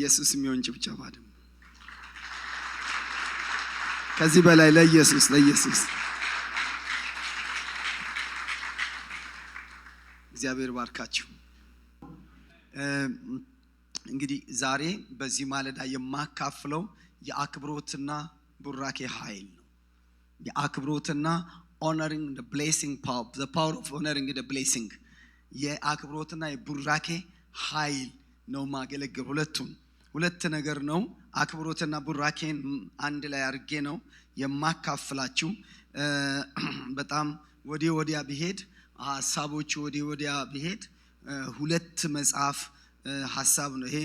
ለኢየሱስ የሚሆን ጭብጨባ ደግሞ ከዚህ በላይ ለኢየሱስ እግዚአብሔር ባርካችሁ። እንግዲህ ዛሬ በዚህ ማለዳ የማካፍለው የአክብሮትና ቡራኬ ኃይል ነው። የአክብሮትና honoring the blessing power, the power of honoring the blessing የአክብሮትና የቡራኬ ኃይል ነው ማገለግል። ሁለት ነገር ነው። አክብሮትና ቡራኬን አንድ ላይ አድርጌ ነው የማካፍላችሁ። በጣም ወዲያ ቢሄድ ሐሳቦች ወዲያ ቢሄድ ሁለት መጽሐፍ ሐሳብ ነው። ይሄ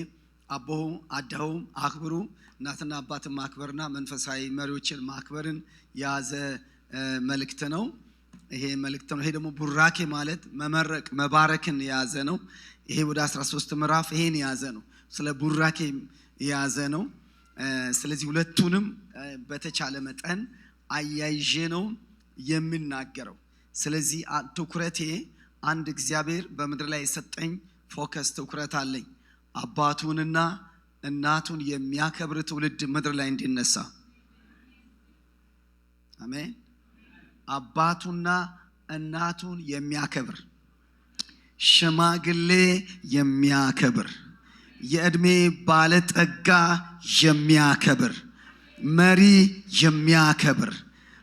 አቦሁ አዳሁ አክብሩ እናትና አባትን ማክበርና መንፈሳዊ መሪዎችን ማክበርን ያዘ መልእክት ነው። ይሄ ደግሞ ቡራኬ ማለት መመረቅ መባረክን ያዘ ነው። ይሄ ወደ 13 ምዕራፍ ይሄን ያዘ ነው። ስለ ቡራኬ ያዘ ነው። ስለዚህ ሁለቱንም በተቻለ መጠን አያይዤ ነው የምናገረው። ስለዚህ ትኩረቴ አንድ እግዚአብሔር በምድር ላይ የሰጠኝ ፎከስ ትኩረት አለኝ። አባቱንና እናቱን የሚያከብር ትውልድ ምድር ላይ እንዲነሳ። አሜን። አባቱና እናቱን የሚያከብር ሽማግሌ የሚያከብር የእድሜ ባለጠጋ የሚያከብር መሪ የሚያከብር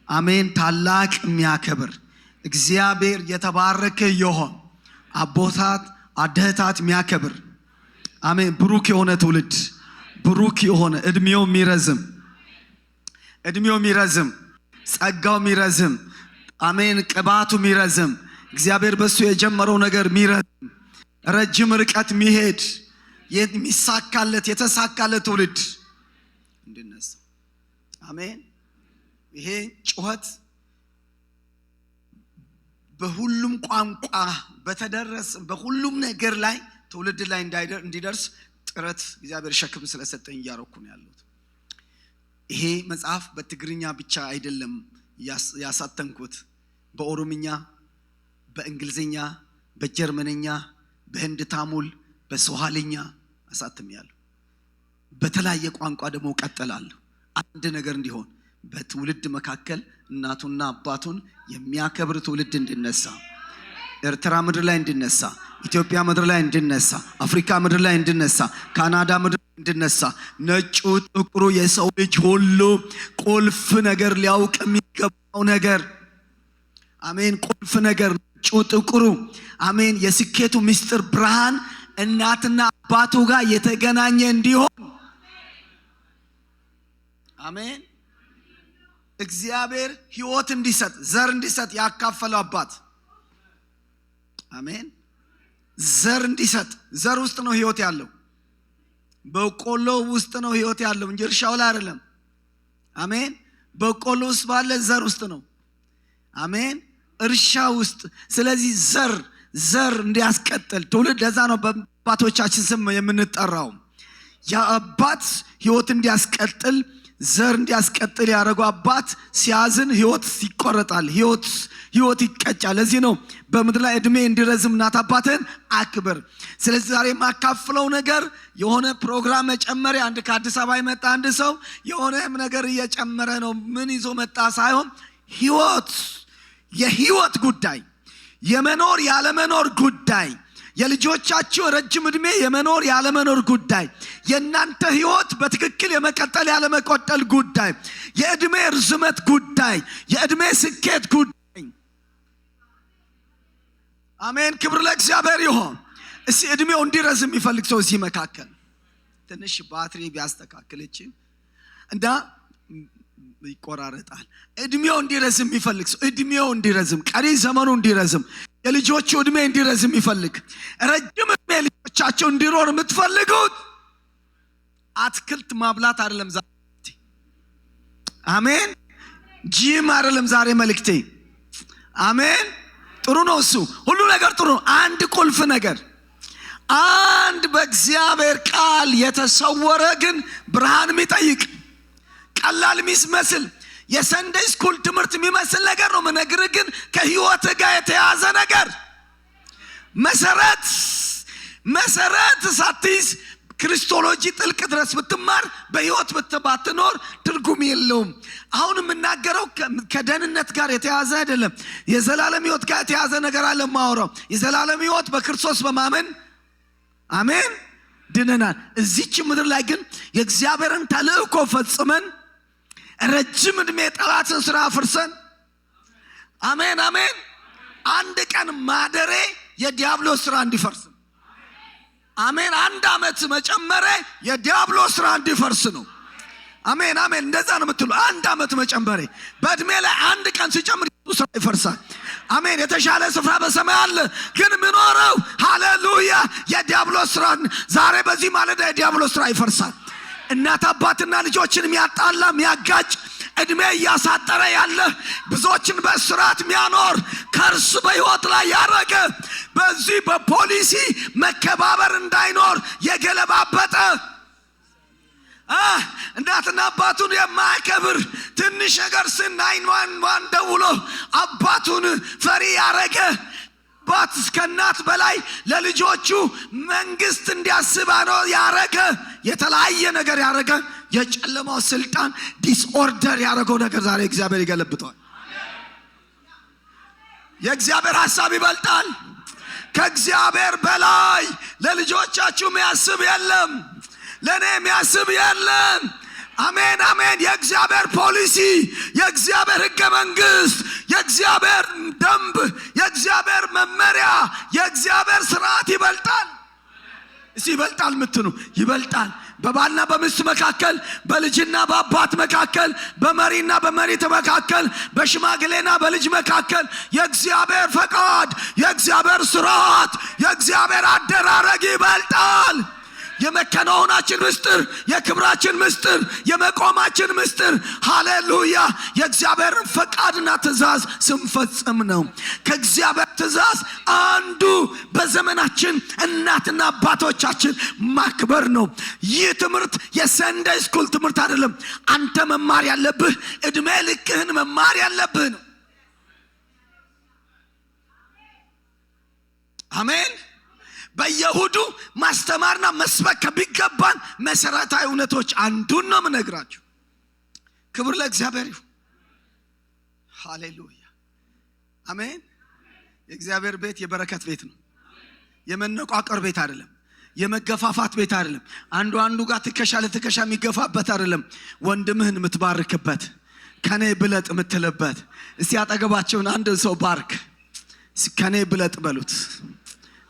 አሜን ታላቅ የሚያከብር እግዚአብሔር የተባረከ ይሁን። አቦታት አደህታት የሚያከብር አሜን። ብሩክ የሆነ ትውልድ ብሩክ የሆነ እድሜው የሚረዝም ጸጋው የሚረዝም አሜን። ቅባቱ የሚረዝም እግዚአብሔር በሱ የጀመረው ነገር የሚረዝም ረጅም ርቀት የሚሄድ የሚሳካለት የተሳካለት ትውልድ እንድነሳ አሜን። ይሄ ጩኸት በሁሉም ቋንቋ በተደረሰ በሁሉም ነገር ላይ ትውልድ ላይ እንዲደርስ ጥረት እግዚአብሔር ሸክም ስለሰጠኝ እያረኩ ነው ያለሁት። ይሄ መጽሐፍ በትግርኛ ብቻ አይደለም ያሳተንኩት፣ በኦሮምኛ፣ በእንግሊዝኛ፣ በጀርመንኛ፣ በህንድ ታሙል፣ በሶሃሊኛ አሳትሜያለሁ። በተለያየ ቋንቋ ደግሞ ቀጥላለሁ። አንድ ነገር እንዲሆን በትውልድ መካከል እናቱና አባቱን የሚያከብር ትውልድ እንዲነሳ፣ ኤርትራ ምድር ላይ እንዲነሳ፣ ኢትዮጵያ ምድር ላይ እንዲነሳ፣ አፍሪካ ምድር ላይ እንዲነሳ፣ ካናዳ ምድር ላይ እንዲነሳ፣ ነጩ ጥቁሩ የሰው ልጅ ሁሉ ቁልፍ ነገር ሊያውቅ የሚገባው ነገር አሜን። ቁልፍ ነገር ነጩ ጥቁሩ አሜን። የስኬቱ ምስጢር ብርሃን እናትና አባቱ ጋር የተገናኘ እንዲሆን አሜን። እግዚአብሔር ሕይወት እንዲሰጥ ዘር እንዲሰጥ ያካፈለው አባት አሜን። ዘር እንዲሰጥ ዘር ውስጥ ነው ሕይወት ያለው። በቆሎ ውስጥ ነው ሕይወት ያለው እንጂ እርሻው ላይ አይደለም። አሜን። በቆሎ ውስጥ ባለ ዘር ውስጥ ነው አሜን። እርሻ ውስጥ ስለዚህ ዘር እንዲያስቀጥል ትውልድ ለዛ ነው በአባቶቻችን ስም የምንጠራው። የአባት ሕይወት እንዲያስቀጥል ዘር እንዲያስቀጥል ያደረገው አባት ሲያዝን ሕይወት ይቆረጣል፣ ሕይወት ይቀጫል። ለዚህ ነው በምድር ላይ እድሜ እንዲረዝም እናት አባትን አክብር። ስለዚህ ዛሬ የማካፍለው ነገር የሆነ ፕሮግራም መጨመር አንድ ከአዲስ አበባ የመጣ አንድ ሰው የሆነ ነገር እየጨመረ ነው ምን ይዞ መጣ ሳይሆን የሕይወት ጉዳይ የመኖር ያለመኖር ጉዳይ የልጆቻችሁ ረጅም እድሜ የመኖር ያለመኖር ጉዳይ የናንተ ሕይወት በትክክል የመቀጠል ያለመቀጠል ጉዳይ የእድሜ ርዝመት ጉዳይ የእድሜ ስኬት ጉዳይ አሜን። ክብር ለእግዚአብሔር ይሁን። እስቲ እድሜው እንዲረዝም የሚፈልግ ሰው እዚህ መካከል ትንሽ ባትሪ ቢያስተካክልች እንዳ ይቆራረጣል። እድሜው እንዲረዝም የሚፈልግ ሰው እድሜው እንዲረዝም ቀሪ ዘመኑ እንዲረዝም የልጆቹ እድሜ እንዲረዝም ይፈልግ ረጅም እድሜ ልጆቻቸው እንዲኖር የምትፈልጉት አትክልት ማብላት አይደለም ዛሬ አሜን። ጂም አይደለም ዛሬ መልእክቴ አሜን። ጥሩ ነው እሱ ሁሉ ነገር ጥሩ ነው። አንድ ቁልፍ ነገር አንድ በእግዚአብሔር ቃል የተሰወረ ግን ብርሃን የሚጠይቅ ቀላል የሚመስል የሰንደይ ስኩል ትምህርት የሚመስል ነገር ነው መነግርህ፣ ግን ከሕይወት ጋር የተያዘ ነገር መሰረት ሳትይዝ ክርስቶሎጂ ጥልቅ ድረስ ብትማር በህይወት ብትባትኖር ትርጉም የለውም። አሁን የምናገረው ከደህንነት ጋር የተያዘ አይደለም። የዘላለም ህይወት ጋር የተያዘ ነገር አለ ማወራው። የዘላለም ህይወት በክርስቶስ በማመን አሜን ድነናል። እዚች ምድር ላይ ግን የእግዚአብሔርን ተልእኮ ፈጽመን ረጅም ዕድሜ ጠላትን ስራ አፍርሰን አሜን አሜን አንድ ቀን ማደሬ የዲያብሎስ ስራ እንዲፈርስ አሜን። አንድ አመት መጨመሬ የዲያብሎስ ስራ እንዲፈርስ ነው። አሜን አሜን እንደዛ ነው የምትሉ። አንድ አመት መጨመሬ በእድሜ ላይ አንድ ቀን ሲጨምር ስራ ይፈርሳል። አሜን። የተሻለ ስፍራ በሰማይ አለ። ግን ምኖረው ሃሌሉያ የዲያብሎስ ስራ ዛሬ በዚህ ማለዳ የዲያብሎስ ስራ ይፈርሳል። እናት አባትና ልጆችን የሚያጣላ የሚያጋጭ እድሜ ያሳጠረ ያለ ብዙዎችን በስራት የሚያኖር ከርስ በህይወት ላይ ያረገ በዚህ በፖሊሲ መከባበር እንዳይኖር የገለባበጠ እናትና አባቱን የማያከብር ትንሽ ነገር ስ911 ደውሎ አባቱን ፈሪ ያረገ አባት ከእናት በላይ ለልጆቹ መንግስት እንዲያስብ ያረገ የተለያየ ነገር ያረገ የጨለማው ስልጣን ዲስኦርደር ያረገው ነገር ዛሬ እግዚአብሔር ይገለብጠዋል። የእግዚአብሔር ሐሳብ ይበልጣል። ከእግዚአብሔር በላይ ለልጆቻችሁ የሚያስብ የለም። ለኔ የሚያስብ የለም። አሜን አሜን። የእግዚአብሔር ፖሊሲ፣ የእግዚአብሔር ህገ መንግስት፣ የእግዚአብሔር ደንብ፣ የእግዚአብሔር መመሪያ፣ የእግዚአብሔር ስርዓት ይበልጣል። እሺ ይበልጣል ምትኑ ይበልጣል። በባልና በሚስት መካከል፣ በልጅና በአባት መካከል፣ በመሪና በመሪት መካከል፣ በሽማግሌና በልጅ መካከል የእግዚአብሔር ፈቃድ፣ የእግዚአብሔር ስርዓት፣ የእግዚአብሔር አደራረግ ይበልጣል። የመከናወናችን ምስጢር፣ የክብራችን ምስጢር፣ የመቆማችን ምስጢር ሃሌሉያ የእግዚአብሔርን ፈቃድና ትእዛዝ ስንፈጽም ነው። ከእግዚአብሔር ትእዛዝ አንዱ በዘመናችን እናትና አባቶቻችን ማክበር ነው። ይህ ትምህርት የሰንደይ ስኩል ትምህርት አይደለም። አንተ መማር ያለብህ እድሜ ልክህን መማር ያለብህ ነው። አሜን። በየሁዱ ማስተማርና መስበክ ከቢገባን መሰረታዊ እውነቶች አንዱን ነው የምነግራችሁ። ክብር ለእግዚአብሔር ይሁን። ሃሌሉያ አሜን። የእግዚአብሔር ቤት የበረከት ቤት ነው። የመነቋቀር ቤት አይደለም። የመገፋፋት ቤት አይደለም። አንዱ ጋር ትከሻ ለትከሻ የሚገፋበት አይደለም። ወንድምህን የምትባርክበት፣ ከኔ ብለጥ የምትልበት። እስቲ አጠገባቸውን አንድ ሰው ባርክ፣ ከኔ ብለጥ በሉት።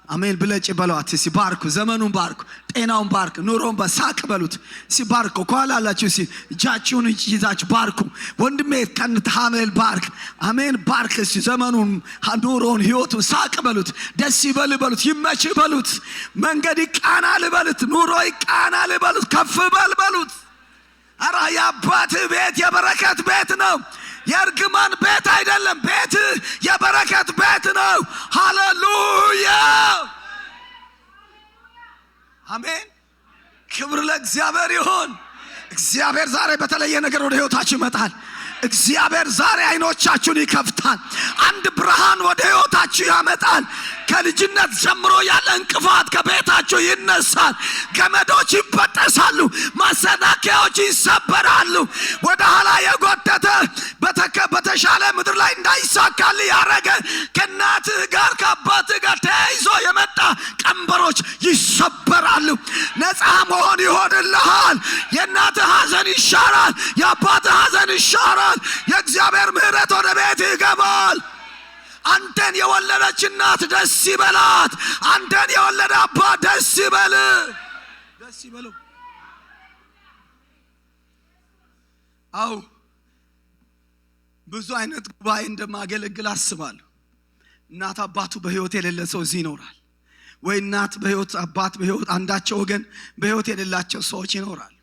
አሜን ብለጭ በሏት። ሲ ባርኩ፣ ዘመኑን ባርኩ፣ ጤናውን ባርኩ፣ ኑሮውን በሳቅ በሉት። ሲ ባርኩ ኳላላችሁ ሲ እጃችሁን ይዛችሁ ባርኩ። ወንድሜ ከንታመል ባርክ። አሜን ባርክ። ሲ ዘመኑን ኑሮውን ህይወቱን ሳቅ በሉት። ደስ ይበል በሉት። ይመች በሉት። መንገድ ይቃናል በሉት። ኑሮ ይቃናል በሉት። ከፍ በል በሉት። አራ የአባት ቤት የበረከት ቤት ነው። የእርግማን ቤት አይደለም። ቤት የበረከት ቤት ነው። ሃሌሉያ አሜን። ክብር ለእግዚአብሔር ይሁን። እግዚአብሔር ዛሬ በተለየ ነገር ወደ ህይወታችሁ ይመጣል። እግዚአብሔር ዛሬ አይኖቻችሁን ይከፍታል። አንድ ብርሃን ወደ ህይወታችሁ ያመጣል። ከልጅነት ጀምሮ ያለ እንቅፋት ከቤታችሁ ይነሳል። ገመዶች ይበጠሳሉ። ማሰናከያዎች ይሰበራሉ። ወደ ኋላ የጎተተ በተሻለ ምድር ላይ እንዳይሳካል ያረገ ከእናትህ ጋር ከአባትህ ጋር ተያይዞ የመጣ ቀንበሮች ይሰበራሉ። ነፃ መሆን ይሆንልሃል። የእናትህ ሐዘን ይሻራል። የአባትህ ሐዘን ይሻራል። የእግዚአብሔር ምሕረት ወደ ቤት ይገባል። አንተን የወለደች እናት ደስ ይበላት። አንተን የወለደ አባት ደስ ይበል። ደስ ይበለው። አው ብዙ አይነት ጉባኤ እንደማገለግል አስባለሁ። እናት አባቱ በህይወት የሌለ ሰው እዚህ ይኖራል ወይ? እናት በህይወት አባት በህይወት አንዳቸው ወገን በህይወት የሌላቸው ሰዎች ይኖራል።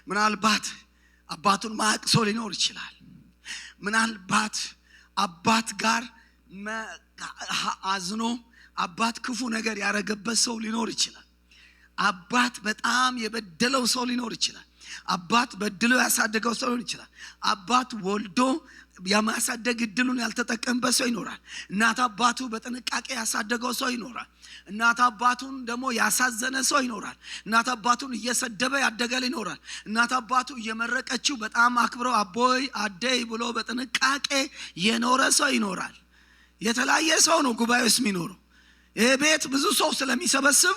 ምናልባት አባቱን ማያውቅ ሰው ሊኖር ይችላል። ምናልባት አባት ጋር አዝኖ አባት ክፉ ነገር ያረገበት ሰው ሊኖር ይችላል። አባት በጣም የበደለው ሰው ሊኖር ይችላል። አባት በድሎ ያሳደገው ሰው ሊኖር ይችላል። አባት ወልዶ ያማሳደግ እድሉን ያልተጠቀመበት ሰው ይኖራል። እናት አባቱ በጥንቃቄ ያሳደገው ሰው ይኖራል። እናት አባቱን ደግሞ ያሳዘነ ሰው ይኖራል። እናት አባቱን እየሰደበ ያደገ ይኖራል። እናት አባቱ እየመረቀችው በጣም አክብረው አቦይ አደይ ብሎ በጥንቃቄ የኖረ ሰው ይኖራል። የተለያየ ሰው ነው ጉባኤ ውስጥ የሚኖረው። ይሄ ቤት ብዙ ሰው ስለሚሰበስብ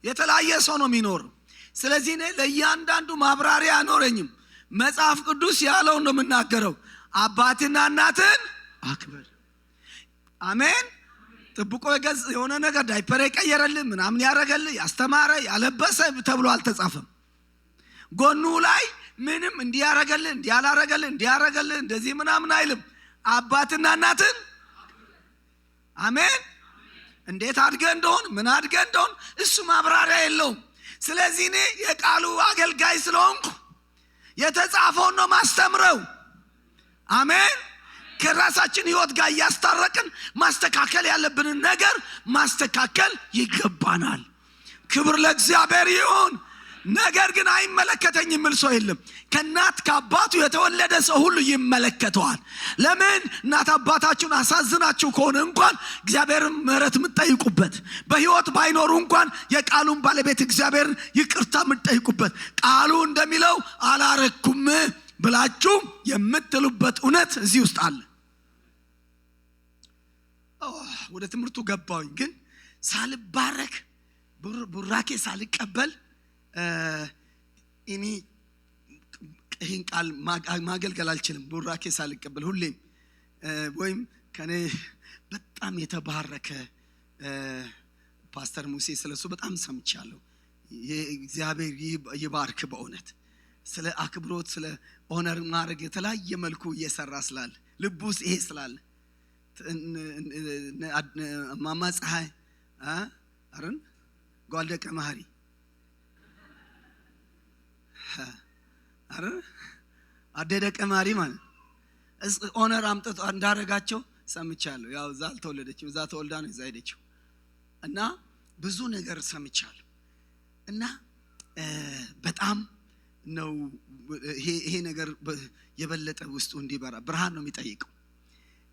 የተለያየ ሰው ነው የሚኖረው። ስለዚህ እኔ ለእያንዳንዱ ማብራሪያ አኖረኝም። መጽሐፍ ቅዱስ ያለው ነው የምናገረው። አባትና እናትን አክብር። አሜን። ጥብቆ የገዝ የሆነ ነገር ዳይፐር የቀየረልህ ምናምን ያረገልህ ያስተማረ ያለበሰ ተብሎ አልተጻፈም። ጎኑ ላይ ምንም እንዲያረገልህ እንዲያላረገልህ እንዲያረገልህ እንደዚህ ምናምን አይልም። አባትና እናትን አሜን። እንዴት አድገ እንደሆን ምን አድገ እንደሆን እሱ ማብራሪያ የለውም። ስለዚህ እኔ የቃሉ አገልጋይ ስለሆንኩ የተጻፈውን ነው ማስተምረው። አሜን። ከራሳችን ህይወት ጋር ያስታረቅን ማስተካከል ያለብንን ነገር ማስተካከል ይገባናል። ክብር ለእግዚአብሔር ይሁን። ነገር ግን አይመለከተኝም የሚል ሰው የለም። ከእናት ከአባቱ የተወለደ ሰው ሁሉ ይመለከተዋል። ለምን? እናት አባታችሁን አሳዝናችሁ ከሆነ እንኳን እግዚአብሔርን ምህረት የምትጠይቁበት፣ በህይወት ባይኖሩ እንኳን የቃሉን ባለቤት እግዚአብሔርን ይቅርታ የምትጠይቁበት፣ ቃሉ እንደሚለው አላረኩም ብላችሁ የምትሉበት እውነት እዚህ ውስጥ አለ። ወደ ትምህርቱ ገባሁኝ። ግን ሳልባረክ ቡራኬ ሳልቀበል እኔ ይህን ቃል ማገልገል አልችልም። ቡራኬ ሳልቀበል ሁሌም ወይም ከኔ በጣም የተባረከ ፓስተር ሙሴ ስለሱ በጣም ሰምቻለሁ። እግዚአብሔር ይባርክ። በእውነት ስለ አክብሮት ስለ ኦነር ማድረግ የተለያየ መልኩ እየሰራ ስላለ ልቡ ውስጥ ይሄ ስላለ ማማ ፀሐይ አረን ጓልደቀ ማህሪ አረ አደደቀ ማሪ ማለት ኦነር አምጥቶ እንዳረጋቸው ሰምቻለሁ። ያው እዛ አልተወለደችም፣ እዛ ተወልዳ ነው እዛ ሄደችው እና ብዙ ነገር ሰምቻለሁ። እና በጣም ነው ይሄ ነገር የበለጠ ውስጡ እንዲበራ ብርሃን ነው የሚጠይቀው።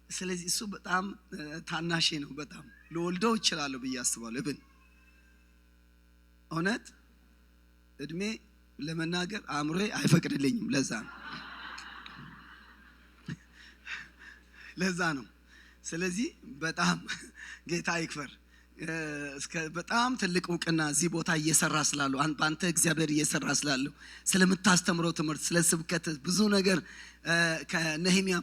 ስለዚህ እሱ በጣም ታናሼ ነው። በጣም ለወልደው ይችላል ብዬ አስባለሁ። እብን እውነት እድሜ ለመናገር አእምሮዬ አይፈቅድልኝም። ለዛ ነው። ስለዚህ በጣም ጌታ ይክበር። እስከ በጣም ትልቅ ዕውቅና እዚህ ቦታ እየሰራ ስላሉ አንተ እግዚአብሔር እየሰራ ስላለው ስለምታስተምረው ትምህርት ስለ ስብከት ብዙ ነገር ከነህሚያ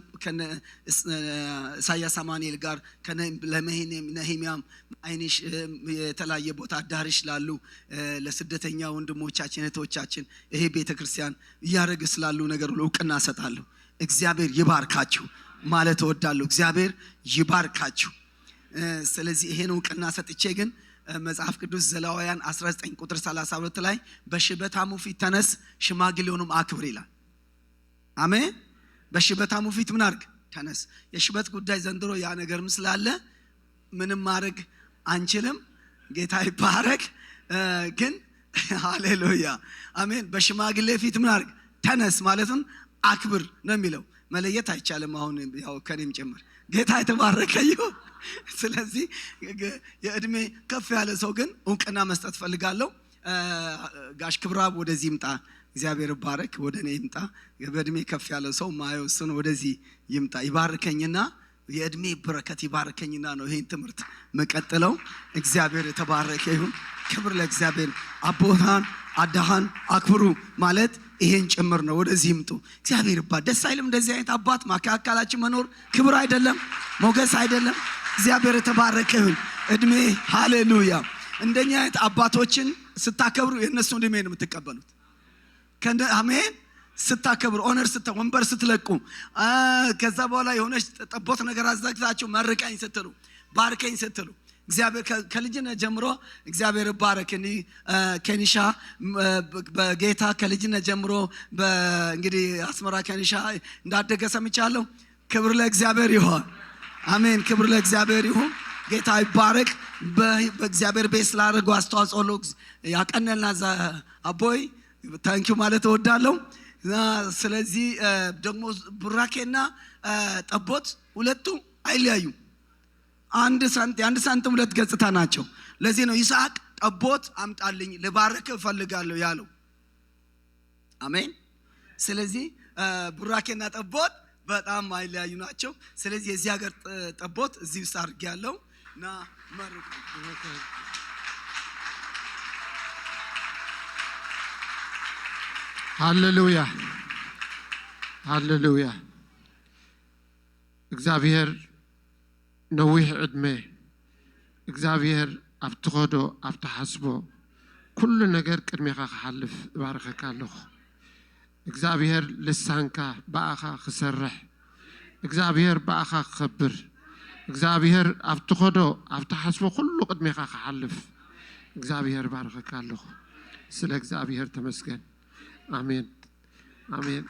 ኢሳያስ አማኑኤል ጋር ለነህሚያም አይንሽ የተለያየ ቦታ አዳርሽ ላሉ ለስደተኛ ወንድሞቻችን እህቶቻችን ይሄ ቤተክርስቲያን እያደረገ ስላሉ ነገር ዕውቅና ሰጣለሁ። እግዚአብሔር ይባርካችሁ ማለት እወዳለሁ። እግዚአብሔር ይባርካችሁ። ስለዚህ ይሄን ዕውቅና ሰጥቼ ግን መጽሐፍ ቅዱስ ዘሌዋውያን 19 ቁጥር 32 ላይ በሽበታሙ ፊት ተነስ ሽማግሌውንም አክብር ይላል። አሜን። በሽበታሙ ፊት ምን አድርግ? ተነስ። የሽበት ጉዳይ ዘንድሮ ያ ነገርም ስላለ ምንም ማድረግ አንችልም። ጌታ ይባረክ። ግን ሃሌሉያ አሜን። በሽማግሌ ፊት ምን አድርግ? ተነስ ማለትም አክብር ነው የሚለው። መለየት አይቻልም። አሁን ያው ከኔም ጭምር ጌታ የተባረከ ይሁን። ስለዚህ የእድሜ ከፍ ያለ ሰው ግን ዕውቅና መስጠት ፈልጋለሁ። ጋሽ ክብራብ ወደዚህ ይምጣ። እግዚአብሔር ይባረክ። ወደ እኔ ይምጣ። በእድሜ ከፍ ያለ ሰው ማየውስን ወደዚህ ይምጣ። ይባርከኝና የእድሜ በረከት ይባርከኝና ነው ይሄን ትምህርት መቀጠለው። እግዚአብሔር የተባረከ ይሁን። ክብር ለእግዚአብሔር። አቦታን አዳሃን አክብሩ ማለት ይሄን ጭምር ነው። ወደዚህ ይምጡ። እግዚአብሔር ይባርክ። ደስ አይልም? እንደዚህ አይነት አባት ማካከላችን መኖር ክብር አይደለም? ሞገስ አይደለም? እግዚአብሔር የተባረከ ይሁን። እድሜ ሃሌሉያ። እንደኛ አይነት አባቶችን ስታከብሩ የነሱ እድሜ ነው የምትቀበሉት። አሜን። ስታከብሩ ኦነር ወንበር ስትለቁ ከዛ በኋላ የሆነች ጠቦት ነገር አዘጋጅታችሁ መርቀኝ ስትሉ ባርከኝ ስትሉ እግዚአብሔር ከልጅነት ጀምሮ እግዚአብሔር ይባረክ። ከኒሻ በጌታ ከልጅነት ጀምሮ በእንግዲህ አስመራ ከኒሻ እንዳደገ ሰምቻለሁ። ክብር ለእግዚአብሔር ይሁን። አሜን። ክብር ለእግዚአብሔር ይሁን። ጌታ ይባረክ። በእግዚአብሔር ቤት ስላደረገው አስተዋጽኦ ያቀነልና አቦይ ታንኪዩ ማለት እወዳለሁ። ስለዚህ ደግሞ ቡራኬና ጠቦት ሁለቱ አይለያዩ አንድ ሳንቲም ሁለት ገጽታ ናቸው ለዚህ ነው ይስሐቅ ጠቦት አምጣልኝ ልባርክ እፈልጋለሁ ያለው አሜን ስለዚህ ቡራኬና ጠቦት በጣም አይለያዩ ናቸው ስለዚህ የዚህ ሀገር ጠቦት እዚህ ውስጥ አድርጌያለሁ ና መርቁ ሃሌሉያ ሃሌሉያ እግዚአብሔር ነዊሕ ዕድሜ እግዚአብሔር አብትኸዶ አብተሐስቦ ኩሉ ነገር ቅድሜኻ ክሓልፍ ባረኸካ ኣለኹ እግዚአብሔር ልሳንካ በአኻ ክሰርሕ እግዚአብሔር በአኻ ክኸብር እግዚአብሔር አብትኸዶ አብተሐስቦ ኩሉ ቅድሜኻ ክሓልፍ እግዚአብሔር ባረኸካ ኣለኹ ስለ እግዚአብሔር ተመስገን አሜን አሜን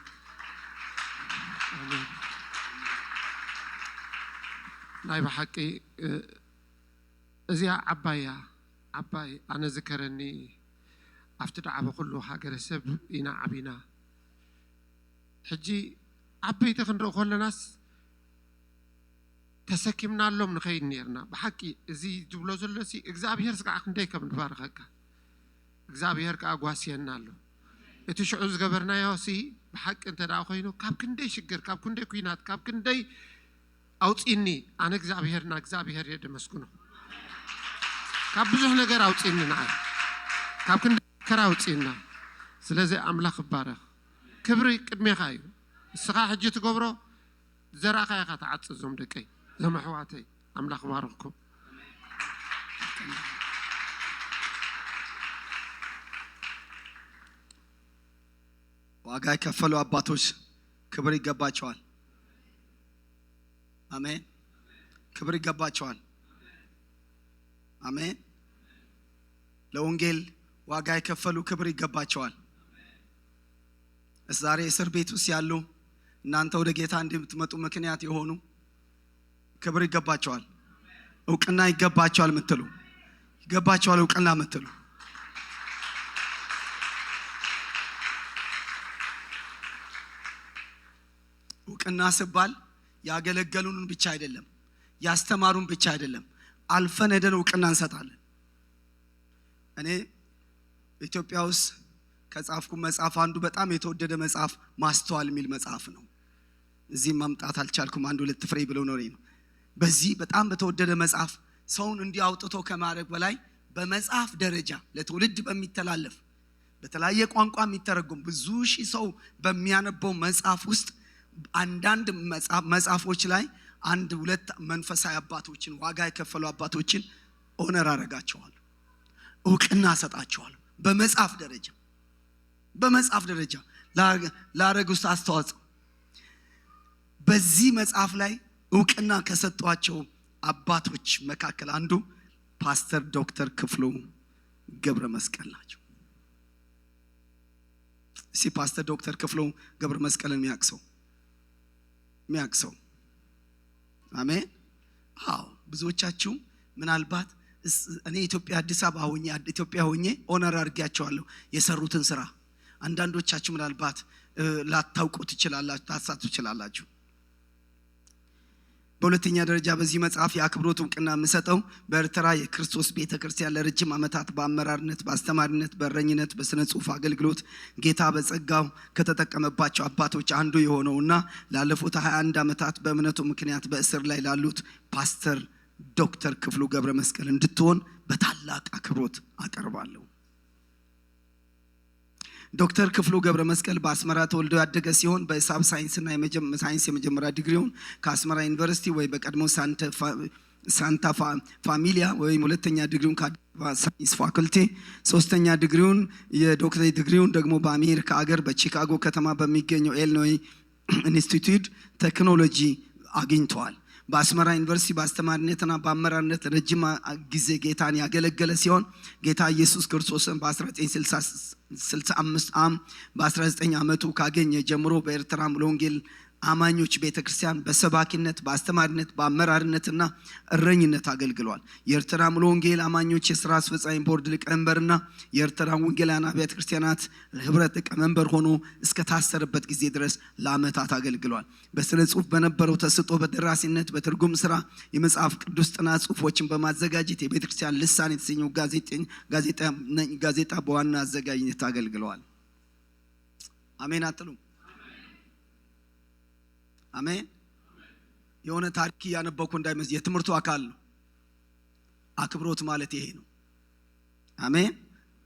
አሜን ናይ በሐቂ እዚያ ዓባይ ኣነ ዝከረኒ ኣብቲ ዳዕበ ኩሉ ሃገረ ሰብ ኢና ዓቢና ሕጂ ዓበይቲ ክንርኢ ከለናስ ተሰኪምናሎም ንኸይድ ነርና በሐቂ እዚ ዝብሎ ዘሎሲ እግዚአብሔር ስቃዕ ክንደይ ከም ንባረኸካ እግዚአብሔር ከዓ ጓስየና ኣሎ እቲ ሽዑ ዝገበርናዮሲ በሐቂ እንተዳ ኮይኑ ካብ ክንደይ ሽግር ካብ ክንደይ ኩናት ካብ ክንደይ አውጪኒ አነ እግዚአብሔርና እግዚአብሔር የደመስኩ ነው ካብ ብዙሕ ነገር አውጪኒ ንዓይ ካብ ክንደይ ከራ አውጪና ስለዚህ አምላኽ ባረኽ ክብሪ ቅድሜኻ እዩ እስኻ ሕጂ ትገብሮ ዘራኻ ኢኻ ተዓጽዞም ደቀይ ዘመሕዋተይ አምላኽ ባረኽኩም ዋጋ የከፈሉ አባቶች ክብር ይገባቸዋል አሜን ክብር ይገባቸዋል አሜን ለወንጌል ዋጋ የከፈሉ ክብር ይገባቸዋል ዛሬ እስር ቤት ውስጥ ያሉ እናንተ ወደ ጌታ እንድትመጡ ምክንያት የሆኑ ክብር ይገባቸዋል እውቅና ይገባቸዋል ምትሉ ይገባቸዋል እውቅና ምትሉ እውቅና ሲባል ያገለገሉን ብቻ አይደለም ያስተማሩን ብቻ አይደለም አልፈን ሄደን እውቅና እንሰጣለን እኔ ኢትዮጵያ ውስጥ ከጻፍኩ መጽሐፍ አንዱ በጣም የተወደደ መጽሐፍ ማስተዋል የሚል መጽሐፍ ነው እዚህ ማምጣት አልቻልኩም አንዱ ሁለት ፍሬ ብለው ነው በዚህ በጣም በተወደደ መጽሐፍ ሰውን እንዲያውጥቶ ከማድረግ በላይ በመጽሐፍ ደረጃ ለትውልድ በሚተላለፍ በተለያየ ቋንቋ የሚተረጎም ብዙ ሺህ ሰው በሚያነበው መጽሐፍ ውስጥ አንዳንድ መጽሐፎች ላይ አንድ ሁለት መንፈሳዊ አባቶችን ዋጋ የከፈሉ አባቶችን ኦነር አረጋቸዋል እውቅና ሰጣቸዋል በመጽሐፍ ደረጃ ላረጉት አስተዋጽኦ በዚህ መጽሐፍ ላይ እውቅና ከሰጧቸው አባቶች መካከል አንዱ ፓስተር ዶክተር ክፍሉ ገብረ መስቀል ናቸው ፓስተር ዶክተር ክፍሉ ገብረ መስቀልን የሚያክሰው አሜን አዎ ብዙዎቻችሁ ምናልባት እኔ አዲስ አበባ ሆኜ ኦነር አድርጌያቸዋለሁ የሰሩትን ስራ አንዳንዶቻችሁ ምናልባት ላታውቁ ትችላላችሁ በሁለተኛ ደረጃ በዚህ መጽሐፍ የአክብሮት እውቅና የምሰጠው በኤርትራ የክርስቶስ ቤተክርስቲያን ለረጅም ዓመታት በአመራርነት በአስተማሪነት በእረኝነት በስነ ጽሁፍ አገልግሎት ጌታ በጸጋው ከተጠቀመባቸው አባቶች አንዱ የሆነውና ላለፉት 21 ዓመታት በእምነቱ ምክንያት በእስር ላይ ላሉት ፓስተር ዶክተር ክፍሉ ገብረ መስቀል እንድትሆን በታላቅ አክብሮት አቀርባለሁ ዶክተር ክፍሉ ገብረ መስቀል በአስመራ ተወልዶ ያደገ ሲሆን በሂሳብ ሳይንስና ሳይንስ የመጀመሪያ ዲግሪውን ከአስመራ ዩኒቨርሲቲ ወይ በቀድሞ ሳንታ ፋሚሊያ ወይ ሁለተኛ ዲግሪውን ከሳይንስ ፋኩልቲ ሶስተኛ ዲግሪውን የዶክተሬት ዲግሪውን ደግሞ በአሜሪካ ሀገር በቺካጎ ከተማ በሚገኘው ኢሊኖይ ኢንስቲትዩት ቴክኖሎጂ አግኝቷል በአስመራ ዩኒቨርሲቲ በአስተማሪነትና በአመራርነት ረጅም ጊዜ ጌታን ያገለገለ ሲሆን ጌታ ኢየሱስ ክርስቶስን በ1965 በ19 ዓመቱ ካገኘ ጀምሮ በኤርትራ ለወንጌል አማኞች ቤተክርስቲያን በሰባኪነት በአስተማሪነት በአመራርነትና እረኝነት አገልግሏል። የኤርትራ ሙሉ ወንጌል አማኞች የሥራ አስፈጻሚ ቦርድ ሊቀመንበርና የኤርትራ ወንጌላውያን አብያተ ክርስቲያናት ህብረት ሊቀመንበር ሆኖ እስከ ታሰረበት ጊዜ ድረስ ለዓመታት አገልግሏል። በስነ ጽሑፍ በነበረው ተሰጥኦ በደራሲነት በትርጉም ስራ የመጽሐፍ ቅዱስ ጥናት ጽሑፎችን በማዘጋጀት የቤተክርስቲያን ልሳን የተሰኘው ጋዜጣ በዋና አዘጋጅነት አገልግለዋል። አሜን አትሉ? አሜን። የሆነ ታሪክ ያነበብኩ እንዳይመስል የትምህርቱ አካል ነው። አክብሮት ማለት ይሄ ነው። አሜን።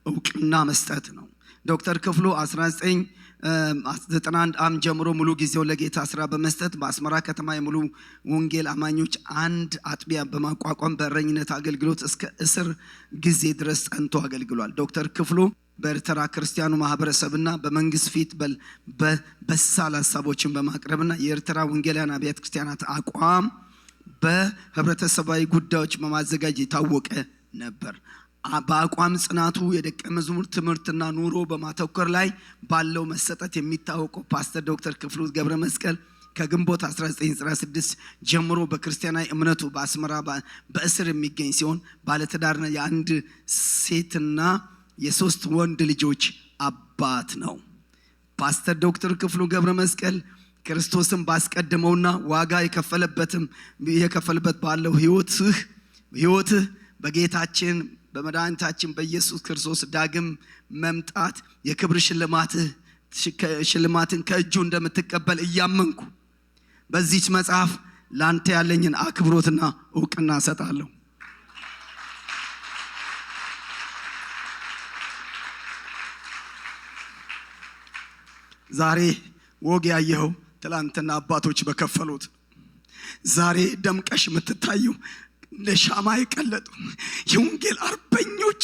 እውቅና መስጠት ነው። ዶክተር ክፍሉ 1991 ዓ.ም ጀምሮ ሙሉ ጊዜው ለጌታ ስራ በመስጠት በአስመራ ከተማ የሙሉ ወንጌል አማኞች አንድ አጥቢያ በማቋቋም በእረኝነት አገልግሎት እስከ እስር ጊዜ ድረስ ጸንቶ አገልግሏል። ዶክተር ክፍሉ በኤርትራ ክርስቲያኑ ማህበረሰብና በመንግስት ፊት በሳል ሀሳቦችን በማቅረብና የኤርትራ ወንጌላውያን አብያተ ክርስቲያናት አቋም በህብረተሰባዊ ጉዳዮች በማዘጋጀት የታወቀ ነበር። በአቋም ጽናቱ የደቀ መዝሙር ትምህርትና ኑሮ በማተኮር ላይ ባለው መሰጠት የሚታወቀው ፓስተር ዶክተር ክፍሉ ገብረ መስቀል ከግንቦት 1996 ጀምሮ በክርስቲያናዊ እምነቱ በአስመራ በእስር የሚገኝ ሲሆን ባለትዳርና የአንድ ሴትና የሶስት ወንድ ልጆች አባት ነው። ፓስተር ዶክተር ክፍሉ ገብረ መስቀል ክርስቶስን ባስቀደመውና ዋጋ የከፈለበት ባለው ህይወትህ በጌታችን በመድኃኒታችን በኢየሱስ ክርስቶስ ዳግም መምጣት የክብር ሽልማትን ከእጁ እንደምትቀበል እያመንኩ በዚህች መጽሐፍ ላንተ ያለኝን አክብሮትና እውቅና እሰጣለሁ። ዛሬ ወግ ያየኸው ትላንትና አባቶች በከፈሉት ዛሬ ደምቀሽ የምትታዩ ለሻማ የቀለጡ የወንጌል አርበኞች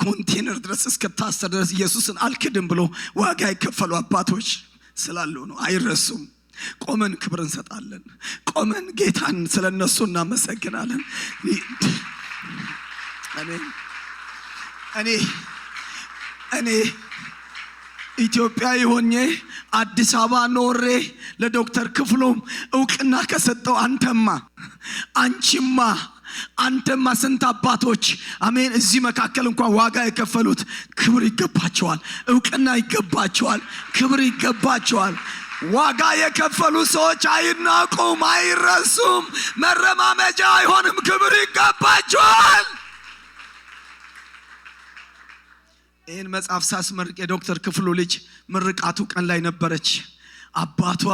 ኮንቴነር ድረስ እስከታሰር ድረስ ኢየሱስን አልክድም ብሎ ዋጋ የከፈሉ አባቶች ስላሉ ነው። አይረሱም። ቆመን ክብር እንሰጣለን። ቆመን ጌታን ስለነሱ እናመሰግናለን። እኔ ኢትዮጵያዊ ሆኜ አዲስ አበባ ኖሬ ለዶክተር ክፍሉም እውቅና ከሰጠው አንተማ ስንት አባቶች አሜን እዚህ መካከል እንኳን ዋጋ የከፈሉት ክብር ይገባቸዋል፣ እውቅና ይገባቸዋል፣ ክብር ይገባቸዋል። ዋጋ የከፈሉ ሰዎች አይናቁም፣ አይረሱም፣ መረማመጃ አይሆንም። ክብር ይገባቸዋል። ይህን መጽሐፍ ሳስመርቅ የዶክተር ክፍሉ ልጅ ምርቃቱ ቀን ላይ ነበረች። አባቷ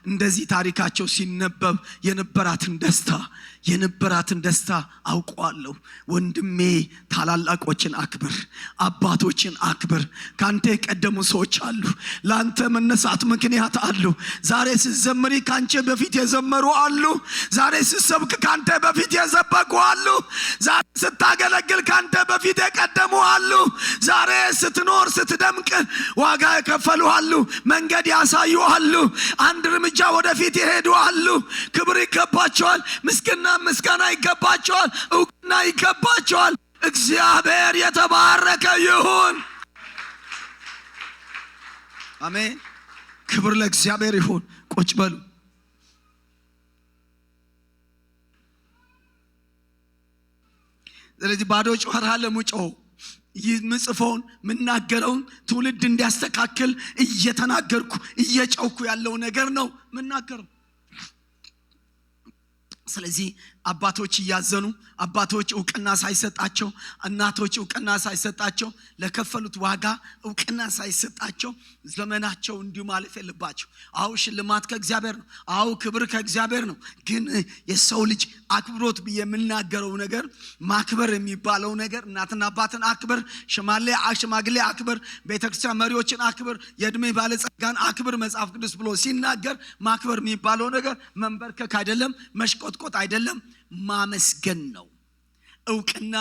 እንደዚህ ታሪካቸው ሲነበብ የነበራትን ደስታ አውቀዋለሁ። ወንድሜ ታላላቆችን አክብር፣ አባቶችን አክብር። ካንተ የቀደሙ ሰዎች አሉ፣ ላንተ መነሳት ምክንያት አሉ። ዛሬ ስትዘምሪ ካንቺ በፊት የዘመሩ አሉ። ዛሬ ስትሰብክ ካንተ በፊት የሰበኩ አሉ። ዛሬ ስታገለግል ካንተ በፊት የቀደሙ አሉ። ዛሬ ስትኖር ስትደምቅ ዋጋ የከፈሉ አሉ፣ መንገድ ያሳዩ አሉ፣ አንድ እርምጃ ወደፊት ይሄዱ አሉ። ክብር ይገባቸዋል። ምስጋና ይገባቸዋል። እውቅና ይገባቸዋል። እግዚአብሔር የተባረከ ይሁን። አሜን። ክብር ለእግዚአብሔር ይሁን። ቁጭ በሉ። ስለዚህ ባዶ ጮኸራ ለሙጮው ምጽፈውን ምናገረውን ትውልድ እንዲያስተካክል እየተናገርኩ እየጨውኩ ያለው ነገር ነው ምናገረው። ስለዚህ አባቶች እያዘኑ አባቶች እውቅና ሳይሰጣቸው እናቶች እውቅና ሳይሰጣቸው ለከፈሉት ዋጋ እውቅና ሳይሰጣቸው ዘመናቸው እንዲሁ ማለፍ የለባቸው። አው ሽልማት ከእግዚአብሔር ነው። አው ክብር ከእግዚአብሔር ነው። ግን የሰው ልጅ አክብሮት የምናገረው ነገር ማክበር የሚባለው ነገር እናትና አባትን አክብር፣ ሽማግሌ አክብር፣ ቤተክርስቲያን መሪዎችን አክብር፣ የእድሜ ባለጸጋን አክብር መጽሐፍ ቅዱስ ብሎ ሲናገር ማክበር የሚባለው ነገር መንበርከክ አይደለም፣ መሽቆጥቆጥ አይደለም፣ ማመስገን ነው። እውቅና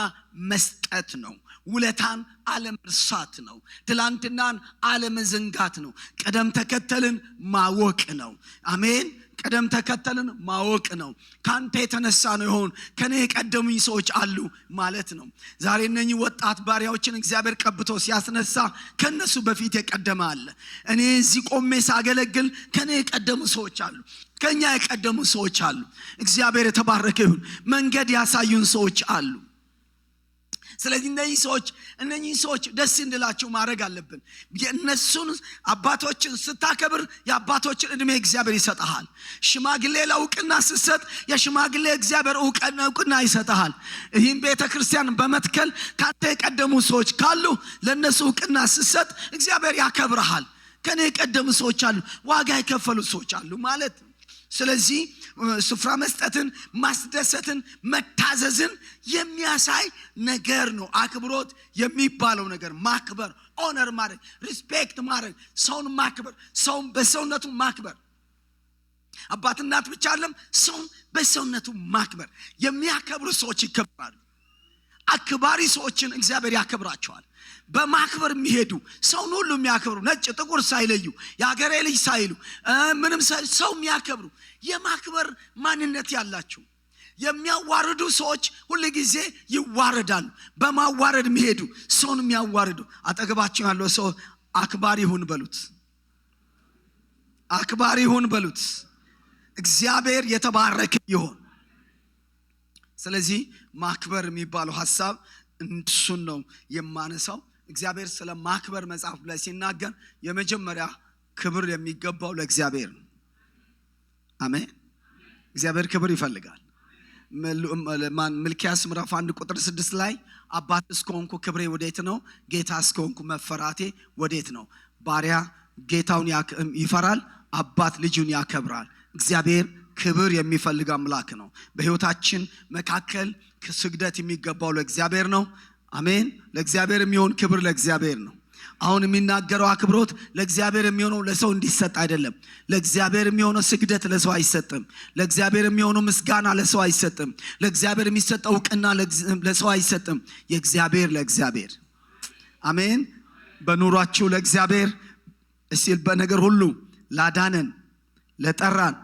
መስጠት ነው። ውለታን አለመርሳት ነው። ትላንትናን አለመዘንጋት ነው። ቀደም ተከተልን ማወቅ ነው። አሜን። ቀደም ተከተልን ማወቅ ነው። ካንተ የተነሳ ነው ይሆን ከኔ የቀደሙኝ ሰዎች አሉ ማለት ነው። ዛሬ እነኚህ ወጣት ባሪያዎችን እግዚአብሔር ቀብቶ ሲያስነሳ ከነሱ በፊት የቀደመ አለ። እኔ እዚህ ቆሜ ሳገለግል ከኔ የቀደሙ ሰዎች አሉ፣ ከኛ የቀደሙ ሰዎች አሉ። እግዚአብሔር የተባረከ ይሁን። መንገድ ያሳዩን ሰዎች አሉ። ስለዚህ እነኚህ ሰዎች ደስ እንድላቸው ማድረግ አለብን። የእነሱን አባቶችን ስታከብር የአባቶችን እድሜ እግዚአብሔር ይሰጣል። ሽማግሌ ለእውቅና ስትሰጥ የሽማግሌ እግዚአብሔር እውቅና ይሰጣል። ይህም ቤተክርስቲያን በመትከል ካንተ የቀደሙ ሰዎች ካሉ ለነሱ እውቅና ስትሰጥ እግዚአብሔር ያከብርሃል። ከኔ የቀደሙ ሰዎች አሉ፣ ዋጋ የከፈሉ ሰዎች አሉ ማለት ነው። ስለዚህ ስፍራ መስጠትን፣ ማስደሰትን፣ መታዘዝን የሚያሳይ ነገር ነው። አክብሮት የሚባለው ነገር ማክበር፣ ኦነር ማድረግ፣ ሪስፔክት ማድረግ፣ ሰውን ማክበር፣ ሰውን በሰውነቱ ማክበር። አባት እናት ብቻ አይደለም፣ ሰውን በሰውነቱ ማክበር። የሚያከብሩ ሰዎች ይከበራሉ። አክባሪ ሰዎችን እግዚአብሔር ያከብራቸዋል። በማክበር የሚሄዱ ሰውን ሁሉ የሚያከብሩ፣ ነጭ ጥቁር ሳይለዩ፣ የሀገሬ ልጅ ሳይሉ፣ ምንም ሰው የሚያከብሩ የማክበር ማንነት ያላቸው። የሚያዋርዱ ሰዎች ሁሉ ጊዜ ይዋረዳሉ። በማዋረድ የሚሄዱ ሰውን የሚያዋርዱ። አጠገባቸው ያለው ሰው አክባሪ ሁን በሉት፣ አክባሪ ሁን በሉት። እግዚአብሔር የተባረከ ይሁን። ስለዚህ ማክበር የሚባለው ሐሳብ እሱን ነው የማነሳው። እግዚአብሔር ስለ ማክበር መጽሐፍ ላይ ሲናገር የመጀመሪያ ክብር የሚገባው ለእግዚአብሔር ነው። አሜን። እግዚአብሔር ክብር ይፈልጋል። ሚልክያስ ምዕራፍ 1:6 ላይ አባት እስከሆንኩ ክብሬ ወዴት ነው? ጌታ እስከሆንኩ መፈራቴ ወዴት ነው? ባሪያ ጌታውን ይፈራል፣ አባት ልጁን ያከብራል። እግዚአብሔር ክብር የሚፈልግ አምላክ ነው። በህይወታችን መካከል ስግደት የሚገባው ለእግዚአብሔር ነው። አሜን። ለእግዚአብሔር የሚሆን ክብር ለእግዚአብሔር ነው። አሁን የሚናገረው አክብሮት ለእግዚአብሔር የሚሆነው ለሰው እንዲሰጥ አይደለም። ለእግዚአብሔር የሚሆነው ስግደት ለሰው አይሰጥም። ለእግዚአብሔር የሚሆነው ምስጋና ለሰው አይሰጥም። ለእግዚአብሔር የሚሰጠው ዕውቅና ለሰው አይሰጥም። የእግዚአብሔር ለእግዚአብሔር። አሜን። በኑሯችሁ ለእግዚአብሔር እስቲ በነገር ሁሉ ላዳነን ለጠራን፣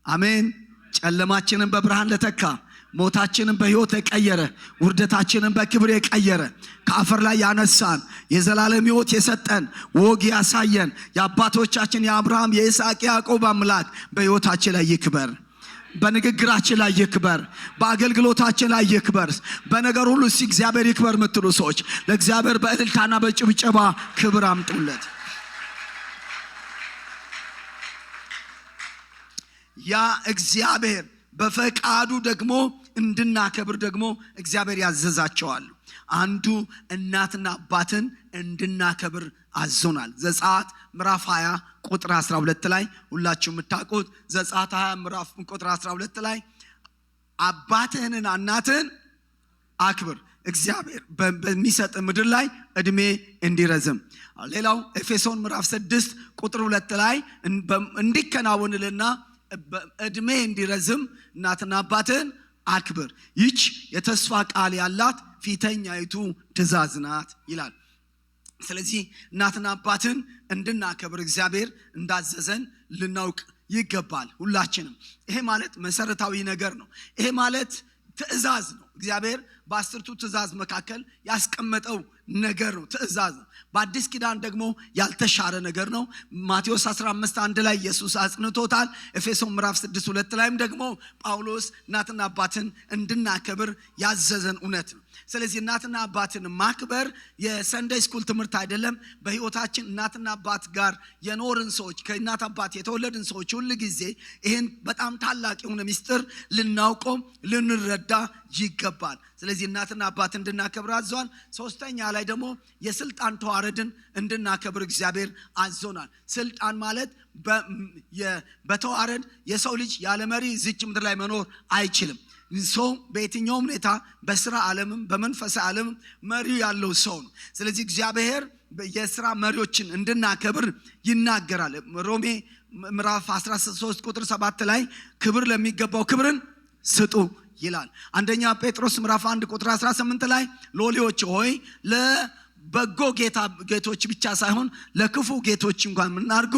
አሜን፣ ጨለማችንን በብርሃን ለተካ፣ ሞታችንን በሕይወት የቀየረ፣ ውርደታችንን በክብር የቀየረ፣ ከአፈር ላይ ያነሳን፣ የዘላለም ሕይወት የሰጠን፣ ወግ ያሳየን የአባቶቻችን የአብርሃም የይስሐቅ ያዕቆብ አምላክ በሕይወታችን ላይ ይክበር። በንግግራችን ላይ ይክበር። በአገልግሎታችን ላይ ይክበር። በነገር ሁሉ እስቲ እግዚአብሔር ይክበር የምትሉ ሰዎች ለእግዚአብሔር በእልልታና በጭብጨባ ክብር አምጡለት። ያ እግዚአብሔር በፈቃዱ ደግሞ እንድናከብር ደግሞ እግዚአብሔር ያዘዛቸዋል። አንዱ እናትና አባትን እንድናከብር አዞናል። ዘጸአት ምዕራፍ 20 ቁጥር 12 ላይ ሁላችሁ የምታውቁት ዘጸአት 20 ምዕራፍ ቁጥር 12 ላይ አባትህንና እናትህን አክብር እግዚአብሔር በሚሰጥ ምድር ላይ እድሜ እንዲረዝም። ሌላው ኤፌሶን ምዕራፍ 6 ቁጥር 2 ላይ እንዲከናወንልና እድሜ እንዲረዝም እናትና አባትን አክብር፣ ይህች የተስፋ ቃል ያላት ፊተኛይቱ ትእዛዝ ናት ይላል። ስለዚህ እናትና አባትን እንድናከብር እግዚአብሔር እንዳዘዘን ልናውቅ ይገባል ሁላችንም። ይሄ ማለት መሰረታዊ ነገር ነው። ይሄ ማለት ትእዛዝ ነው። እግዚአብሔር በ10ቱ ትእዛዝ መካከል ያስቀመጠው ነገር ነው፣ ትእዛዝ ነው። በአዲስ ኪዳን ደግሞ ያልተሻረ ነገር ነው። ማቴዎስ 15:1 ላይ ኢየሱስ አጽንቶታል። ኤፌሶን ምዕራፍ 6:2 ላይም ደግሞ ጳውሎስ እናትና አባትን እንድናከብር ያዘዘን እውነት ነው። ስለዚህ እናትና አባትን ማክበር የሰንደይ ስኩል ትምህርት አይደለም። በህይወታችን እናትና አባት ጋር የኖርን ሰዎች፣ ከእናት አባት የተወለድን ሰዎች ሁሉ ጊዜ ይህን በጣም ታላቅ የሆነ ምስጢር ልናውቀው ልንረዳ ይገባል። ስለዚህ እናትና አባት እንድናከብር አዟል። ሶስተኛ ላይ ደግሞ የስልጣን ተዋረድን እንድናከብር እግዚአብሔር አዞናል። ስልጣን ማለት በተዋረድ የሰው ልጅ ያለ መሪ እዚች ምድር ላይ መኖር አይችልም። ሰው በየትኛውም ሁኔታ በስራ ዓለምም በመንፈሳዊ ዓለምም መሪ ያለው ሰው ነው። ስለዚህ እግዚአብሔር የሥራ መሪዎችን እንድናከብር ይናገራል። ሮሜ ምዕራፍ 13 ቁጥር 7 ላይ ክብር ለሚገባው ክብርን ስጡ ይላል። አንደኛ ጴጥሮስ ምዕራፍ 1 ቁጥር 18 ላይ ሎሌዎች ሆይ ለበጎ ጌቶች ብቻ ሳይሆን ለክፉ ጌቶች እንኳን ምናርጉ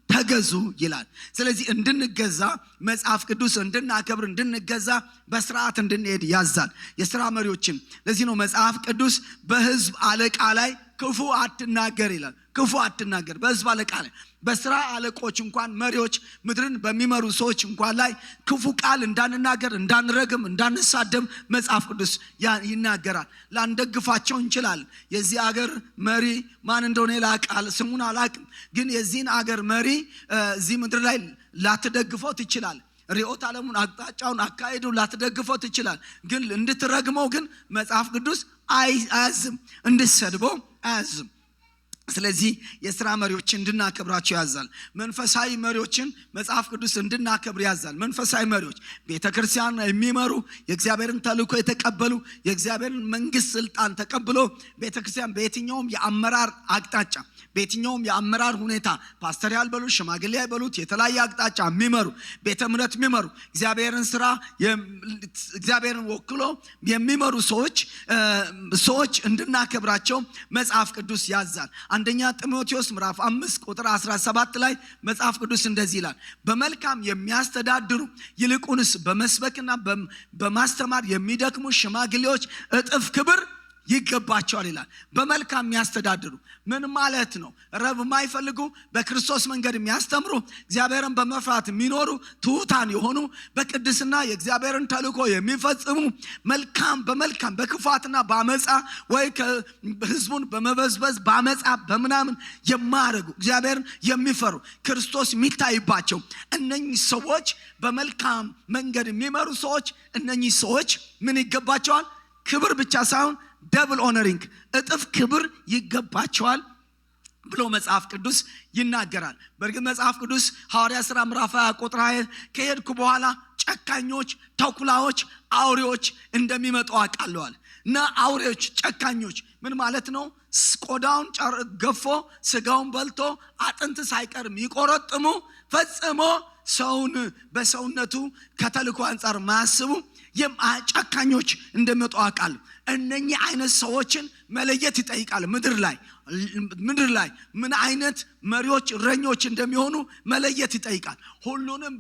ተገዙ ይላል። ስለዚህ እንድንገዛ መጽሐፍ ቅዱስ እንድናከብር እንድንገዛ በስርዓት እንድንሄድ ያዛል የሥራ መሪዎችን። ለዚህ ነው መጽሐፍ ቅዱስ በሕዝብ አለቃ ላይ ክፉ አትናገር ይላል። ክፉ አትናገር በሕዝብ አለቃ ላይ። በስራ አለቆች እንኳን መሪዎች ምድርን በሚመሩ ሰዎች እንኳን ላይ ክፉ ቃል እንዳንናገር እንዳንረግም እንዳንሳደም መጽሐፍ ቅዱስ ይናገራል። ላንደግፋቸው እንችላለን። የዚህ አገር መሪ ማን እንደሆነ ላቃል ስሙን አላቅም፣ ግን የዚህን አገር መሪ እዚህ ምድር ላይ ላትደግፈው ትችላል። ርዕዮተ ዓለሙን አቅጣጫውን አካሄዱን ላትደግፈው ትችላል። ግን እንድትረግመው ግን መጽሐፍ ቅዱስ አያዝም፣ እንድትሰድበው አያዝም። ስለዚህ የሥራ መሪዎችን እንድናከብራቸው ያዛል። መንፈሳዊ መሪዎችን መጽሐፍ ቅዱስ እንድናከብር ያዛል። መንፈሳዊ መሪዎች ቤተክርስቲያን የሚመሩ የእግዚአብሔርን ተልእኮ የተቀበሉ የእግዚአብሔርን መንግስት ስልጣን ተቀብሎ ቤተክርስቲያን በየትኛውም የአመራር አቅጣጫ በየትኛውም የአመራር ሁኔታ ፓስተር ያልበሉት ሽማግሌ ያልበሉት የተለያየ አቅጣጫ የሚመሩ ቤተ እምነት የሚመሩ እግዚአብሔርን ስራ እግዚአብሔርን ወክሎ የሚመሩ ሰዎች እንድናከብራቸው መጽሐፍ ቅዱስ ያዛል። አንደኛ ጢሞቴዎስ ምዕራፍ 5 ቁጥር 17 ላይ መጽሐፍ ቅዱስ እንደዚህ ይላል፣ በመልካም የሚያስተዳድሩ ይልቁንስ በመስበክና በማስተማር የሚደክሙ ሽማግሌዎች እጥፍ ክብር ይገባቸዋል ይላል። በመልካም የሚያስተዳድሩ ምን ማለት ነው? ረብ የማይፈልጉ በክርስቶስ መንገድ የሚያስተምሩ እግዚአብሔርን በመፍራት የሚኖሩ ትሑታን የሆኑ በቅድስና የእግዚአብሔርን ተልእኮ የሚፈጽሙ በመልካም በክፋትና በአመፃ ወይ ህዝቡን በመበዝበዝ በአመፃ በምናምን የማያደርጉ እግዚአብሔርን የሚፈሩ ክርስቶስ የሚታይባቸው እነኚህ ሰዎች በመልካም መንገድ የሚመሩ ሰዎች እነኚህ ሰዎች ምን ይገባቸዋል? ክብር ብቻ ሳይሆን ደብል ኦነሪንግ እጥፍ ክብር ይገባቸዋል ብሎ መጽሐፍ ቅዱስ ይናገራል። በእርግጥ መጽሐፍ ቅዱስ ሐዋርያ ሥራ ምዕራፍ 20 ቁጥር 20 ከሄድኩ በኋላ ጨካኞች፣ ተኩላዎች፣ አውሬዎች እንደሚመጡ አውቃለዋል። እና አውሬዎች፣ ጨካኞች ምን ማለት ነው? ቆዳውን ገፎ ስጋውን በልቶ አጥንት ሳይቀር የሚቆረጥሙ ፈጽሞ ሰውን በሰውነቱ ከተልእኮ አንጻር ማያስቡ ጨካኞች እንደሚመጡ አውቃለሁ። እነኚህ አይነት ሰዎችን መለየት ይጠይቃል። ምድር ላይ ምን አይነት መሪዎች እረኞች እንደሚሆኑ መለየት ይጠይቃል። ሁሉንም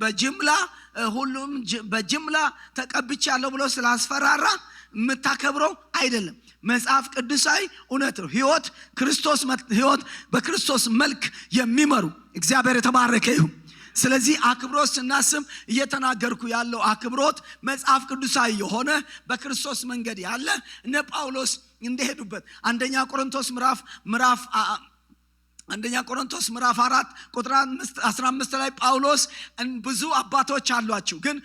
በጅምላ ተቀብቻለሁ ብሎ ስላስፈራራ የምታከብረው አይደለም። መጽሐፍ ቅዱሳዊ እውነት ነው። ህይወት በክርስቶስ መልክ የሚመሩ እግዚአብሔር የተባረከ ይሁን። ስለዚህ አክብሮት ስናስብ እየተናገርኩ ያለው አክብሮት መጽሐፍ ቅዱሳዊ የሆነ በክርስቶስ መንገድ ያለ እነ ጳውሎስ እንደሄዱበት አንደኛ ቆሮንቶስ ምዕራፍ 4 ቁጥር 15 ላይ ጳውሎስ ብዙ አባቶች አሏችሁ፣ ግን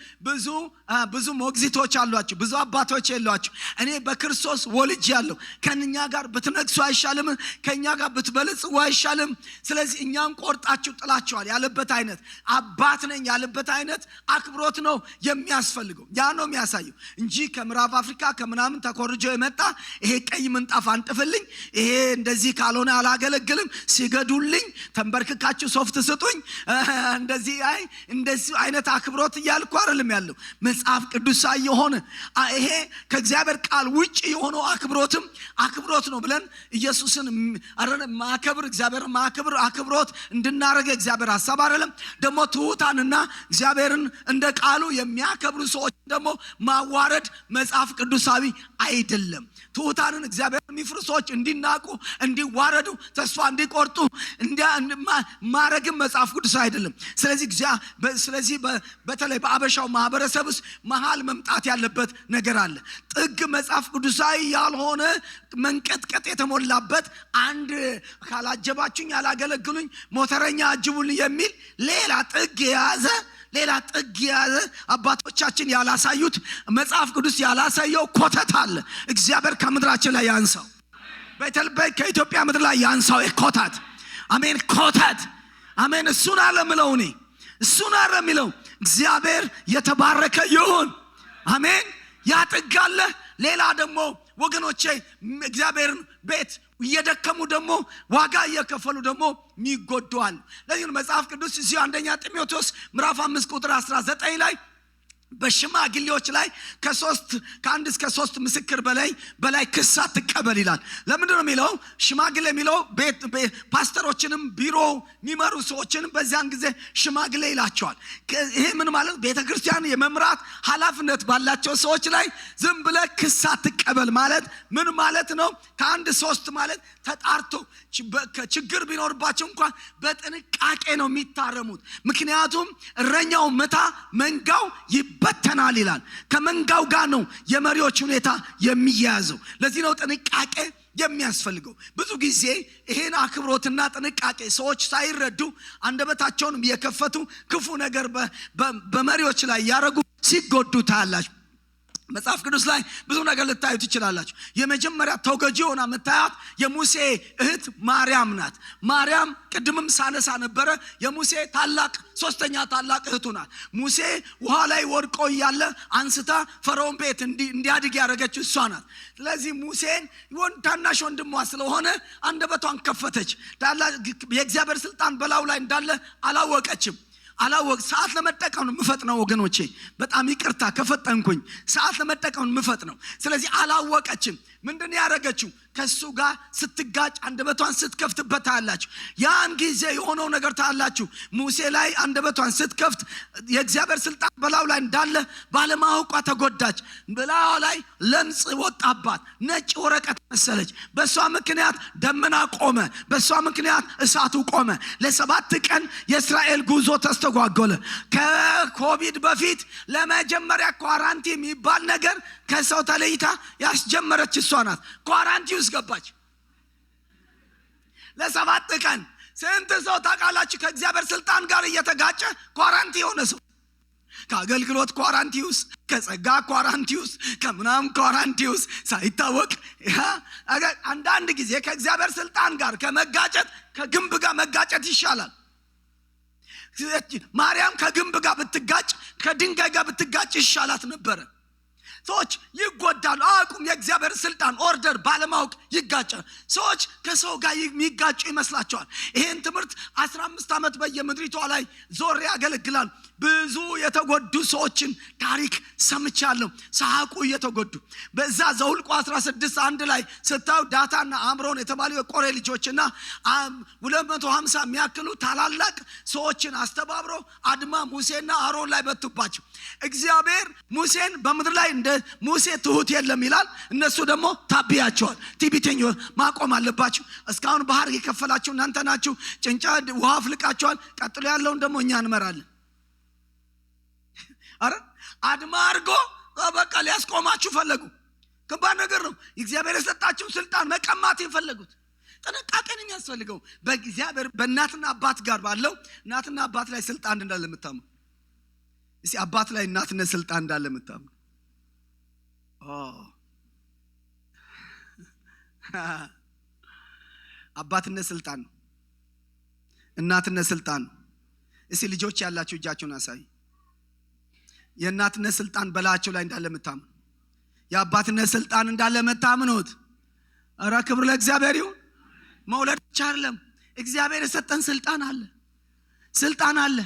ብዙ ሞግዚቶች አሏችሁ፣ ብዙ አባቶች የሏችሁ። እኔ በክርስቶስ ወልጄአለሁ። ከእኛ ጋር ብትነግሱ አይሻልም? ከእኛ ጋር ብትበለጽጉ አይሻልም? ስለዚህ እኛን ቆርጣችሁ ጥላችኋል ያለበት አይነት አባት ነኝ ያለበት አይነት አክብሮት ነው የሚያስፈልገው። ያ ነው የሚያሳየው እንጂ ከምዕራብ አፍሪካ ከምናምን ተኮርጆ የመጣ ይሄ ቀይ ምንጣፍ አንጥፍልኝ፣ ይሄ እንደዚህ ካልሆነ አላገለግልም፣ ገዱልኝ፣ ተንበርክካችሁ ሶፍት ስጡኝ፣ እንደዚህ አይነት አክብሮት እያልኩ አይደለም ያለው። መጽሐፍ ቅዱሳዊ የሆነ ይሄ ከእግዚአብሔር ቃል ውጭ የሆነው አክብሮት ነው ብለን ኢየሱስን ማከብር እግዚአብሔርን ማከብር አክብሮት እንድናረገ እግዚአብሔር ሐሳብ አይደለም። ደግሞ ትሑታንና እግዚአብሔርን እንደ ቃሉ የሚያከብሩ ሰዎች ደግሞ ማዋረድ መጽሐፍ ቅዱሳዊ አይደለም። ትሑታንን እግዚአብሔር የሚፈሩ ሰዎች እንዲናቁ፣ እንዲዋረዱ፣ ተስፋ እንዲቆርጡ ማረግም መጽሐፍ ቅዱስ አይደለም። ስለዚህ በተለይ በአበሻው ማህበረሰብ ውስጥ መሃል መምጣት ያለበት ነገር አለ። ጥግ መጽሐፍ ቅዱሳዊ ያልሆነ መንቀጥቀጥ የተሞላበት አንድ ካላጀባችሁኝ ያላገለግሉኝ ሞተረኛ አጅቡልኝ የሚል ሌላ ጥግ የያዘ አባቶቻችን ያላሳዩት መጽሐፍ ቅዱስ ያላሳየው ኮተት አለ። እግዚአብሔር ከምድራችን ላይ ያንሳው። በተለይ ከኢትዮጵያ ምድር ላይ ያንሳው ኮተት። አሜን። ኮተት አሜን። እሱን አለ የሚለው እግዚአብሔር የተባረከ ይሁን። አሜን። ያጥጋለ። ሌላ ደግሞ ወገኖቼ እግዚአብሔርን ቤት እየደከሙ ደግሞ ዋጋ እየከፈሉ ደግሞ የሚጎዱዋል። ለዚህ መጽሐፍ ቅዱስ እዚህ አንደኛ ጢሞቴዎስ ምዕራፍ 5 ቁጥር 19 ላይ በሽማግሌዎች ላይ ከአንድ እስከ 3 ምስክር በላይ ክስ አትቀበል ይላል። ለምንድን ነው የሚለው? ሽማግሌ የሚለው ፓስተሮችንም ቢሮ የሚመሩ ሰዎችንም በዚያን ጊዜ ሽማግሌ ይላቸዋል። ይሄ ምን ማለት? ቤተክርስቲያን የመምራት ኃላፊነት ባላቸው ሰዎች ላይ ዝም ብለህ ክስ አትቀበል ማለት ምን ማለት ነው? ከአንድ 3 ማለት ተጣርቶ ችግር ቢኖርባቸው እንኳን በጥንቃቄ ነው የሚታረሙት። ምክንያቱም እረኛው መታ መንጋው ይበተናል ይላል። ከመንጋው ጋር ነው የመሪዎች ሁኔታ የሚያያዘው። ለዚህ ነው ጥንቃቄ የሚያስፈልገው። ብዙ ጊዜ ይሄን አክብሮትና ጥንቃቄ ሰዎች ሳይረዱ አንደበታቸውን የከፈቱ ክፉ ነገር በመሪዎች ላይ ያረጉ ሲጎዱ ታያላችሁ። መጽሐፍ ቅዱስ ላይ ብዙ ነገር ልታዩ ትችላላችሁ። የመጀመሪያ ተወጋጅ ሆና የምታያት የሙሴ እህት ማርያም ናት። ማርያም ቅድምም ሳነሳ ነበረ የሙሴ ሶስተኛ ታላቅ እህቱ ናት። ሙሴ ውሃ ላይ ወድቆ እያለ አንስታ ፈርዖን ቤት እንዲያድግ ያደረገችው እሷ ናት። ስለዚህ ሙሴን ታናሽ ወንድሟ ስለሆነ አንደበቷን ከፈተች። የእግዚአብሔር ስልጣን በላዩ ላይ እንዳለ አላወቀችም። ሰዓት ለመጠቀም የምፈጥነው ወገኖቼ፣ በጣም ይቅርታ ከፈጠንኩኝ። ሰዓት ለመጠቀም የምፈጥነው። ስለዚህ አላወቀችም። ምንድን ያደረገችው? ከሱ ጋር ስትጋጭ አንደበቷን ስትከፍትበት ታያላችሁ። ያን ጊዜ የሆነው ነገር ታያላችሁ። ሙሴ ላይ አንደበቷን ስትከፍት የእግዚአብሔር ስልጣን በላዩ ላይ እንዳለ ባለማወቋ ተጎዳች። በላዩ ላይ ለምጽ ወጣባት፣ ነጭ ወረቀት መሰለች። በሷ ምክንያት ደመና ቆመ፣ በሷ ምክንያት እሳቱ ቆመ። ለ7 ቀን የእስራኤል ጉዞ ተስተጓጎለ። ከኮቪድ በፊት ለመጀመሪያ ኳራንቲን የሚባል ነገር ከሰው ተለይታ ያስጀመረች እሷ ናት። ኳራንቲን ውስጥ ገባች ለ7 ቀን። ስንት ሰው ታውቃላችሁ ከእግዚአብሔር ስልጣን ጋር እየተጋጨ ኳራንቲን የሆነ ሰው? ከአገልግሎት ኳራንቲን ውስጥ፣ ከጸጋ ኳራንቲን ውስጥ፣ ከምናም ኳራንቲን ውስጥ ሳይታወቅ። አንዳንድ ጊዜ ከእግዚአብሔር ስልጣን ጋር ከመጋጨት ከግንብ ጋር መጋጨት ይሻላል። ማርያም ከግንብ ጋር ብትጋጭ ከድንጋይ ጋር ብትጋጭ ይሻላት ነበረ። ሰዎች ይጎዳሉ። አቁም። የእግዚአብሔር ስልጣን ኦርደር ባለማወቅ ይጋጫል። ሰዎች ከሰው ጋር የሚጋጩ ይመስላቸዋል። ይሄን ትምህርት 15 ዓመት በየምድሪቷ ላይ ዞር ያገለግላል። ብዙ የተጎዱ ሰዎችን ታሪክ ሰምቻለሁ። ሳቁ እየተጎዱ በዛ ዘኍልቍ 16:1 ላይ ስታዩ ዳታና አምሮን የተባሉ የቆሬ ልጆችና 250 የሚያክሉ ታላላቅ ሰዎችን አስተባብሮ አድማ ሙሴና አሮን ላይ በቱባቸው። እግዚአብሔር ሙሴን በምድር ላይ እንደ ሙሴ ትሁት የለም ይላል። እነሱ ደግሞ ታቢያቸዋል። ቲቢተኞች ማቆም አለባችሁ። እስካሁን ባህር የከፈላችሁ እናንተ ናችሁ። ጭንጫ ውሃ ፍልቃቸዋል። ቀጥሎ ያለውን ደግሞ እኛ እንመራለን። አረ አድማ አድርጎ በቃ ሊያስቆማችሁ ፈለጉ። ከባድ ነገር ነው። እግዚአብሔር የሰጣችሁ ስልጣን መቀማት የፈለጉት። ጥንቃቄን የሚያስፈልገው በእግዚአብሔር በእናትና አባት ጋር ባለው እናትና አባት ላይ ስልጣን እንዳለ የምታምኑ እስቲ አባት ላይ እናትነት ስልጣን እንዳለ የምታምኑ አባትነት ስልጣን ነው። እናትነት ስልጣን ነው። እስቲ ልጆች ያላችሁ እጃችሁን አሳይ። የእናትነት ስልጣን በላያቸው ላይ እንዳለ የምታምኑ፣ የአባትነት ስልጣን እንዳለ የምታምኑት። ኧረ ክብር ለእግዚአብሔር ይሁን። መውለድ ብቻ አይደለም፣ እግዚአብሔር የሰጠን ስልጣን አለ። ስልጣን አለ።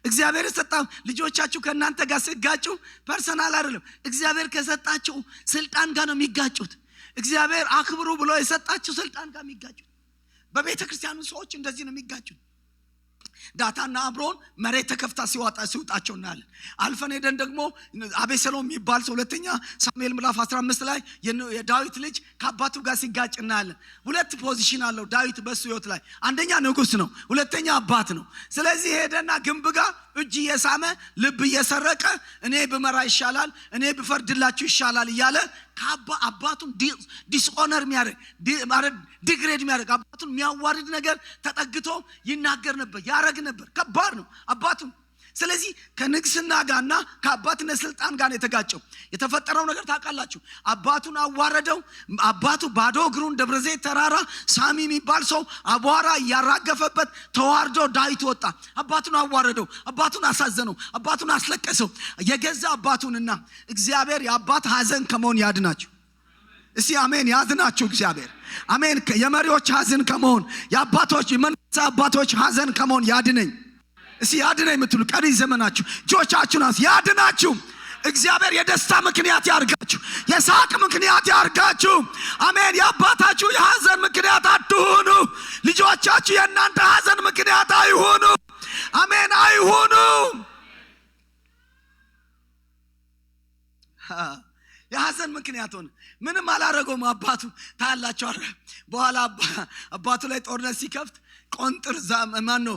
እግዚአብሔር የሰጣው ልጆቻችሁ ከእናንተ ጋር ሲጋጩ ፐርሰናል አይደለም፣ እግዚአብሔር ከሰጣችሁ ስልጣን ጋር ነው የሚጋጩት። እግዚአብሔር አክብሩ ብሎ የሰጣችሁ ስልጣን ጋር የሚጋጩት። በቤተ ክርስቲያኑ ሰዎች እንደዚህ ነው የሚጋጩት። ዳታና አብሮን መሬት ተከፍታ ሲወጣቸው እናያለን። አልፈን ሄደን ደግሞ አቤሴሎም የሚባል ሰው 2ኛ ሳሙኤል ምዕራፍ 15 ላይ የዳዊት ልጅ ከአባቱ ጋር ሲጋጭ እናያለን። 2 ፖዚሽን አለው ዳዊት በሱ ህይወት ላይ። አንደኛ ንጉስ ነው፣ 2ኛ አባት ነው። ስለዚህ ሄደና ግንብ ጋር እጅ እየሳመ ልብ እየሰረቀ እኔ ብመራ ይሻላል፣ እኔ ብፈርድላችሁ ይሻላል እያለ አባቱን ዲስኦነር የሚያደርግ ዲግሬድ የሚያደርግ አባቱን የሚያዋርድ ነገር ተጠግቶ ይናገር ነበር፣ ያረግ ነበር። ከባድ ነው አባቱን። ስለዚህ ከንግስና ጋርና ከአባትነት ስልጣን ጋር የተጋጨው የተፈጠረው ነገር ታውቃላችሁ። አባቱን አዋረደው። አባቱ ባዶ እግሩን ደብረዘይት ተራራ ሳሚ የሚባል ሰው አቧራ ያራገፈበት ተዋርዶ ዳዊት ወጣ። አባቱን አዋረደው፣ አባቱን አሳዘነው፣ አባቱን አስለቀሰው። የገዛ አባቱንና እግዚአብሔር የአባት ሐዘን ከመሆን ያድናችሁ። እስቲ አሜን። ያድናችሁ እግዚአብሔር። አሜን። የመሪዎች ሐዘን ከመሆን የአባቶች የመንፈሳዊ አባቶች ሐዘን ከመሆን ያድነኝ። እስቲ ያድነኝ የምትሉ ቀሪ ዘመናችሁ እጆቻችሁን አንሱ። ያድናችሁ እግዚአብሔር። የደስታ ምክንያት ያርጋችሁ፣ የሳቅ ምክንያት ያርጋችሁ። አሜን። የአባታችሁ የሐዘን ምክንያት አትሁኑ። ልጆቻችሁ የእናንተ ሐዘን ምክንያት አይሁኑ። አሜን፣ አይሁኑ። የሐዘን ምክንያት ሆነ። ምንም አላረገውም አባቱ። ታያላችሁ በኋላ አባቱ ላይ ጦርነት ሲከፍት ቆንጥር ማን ነው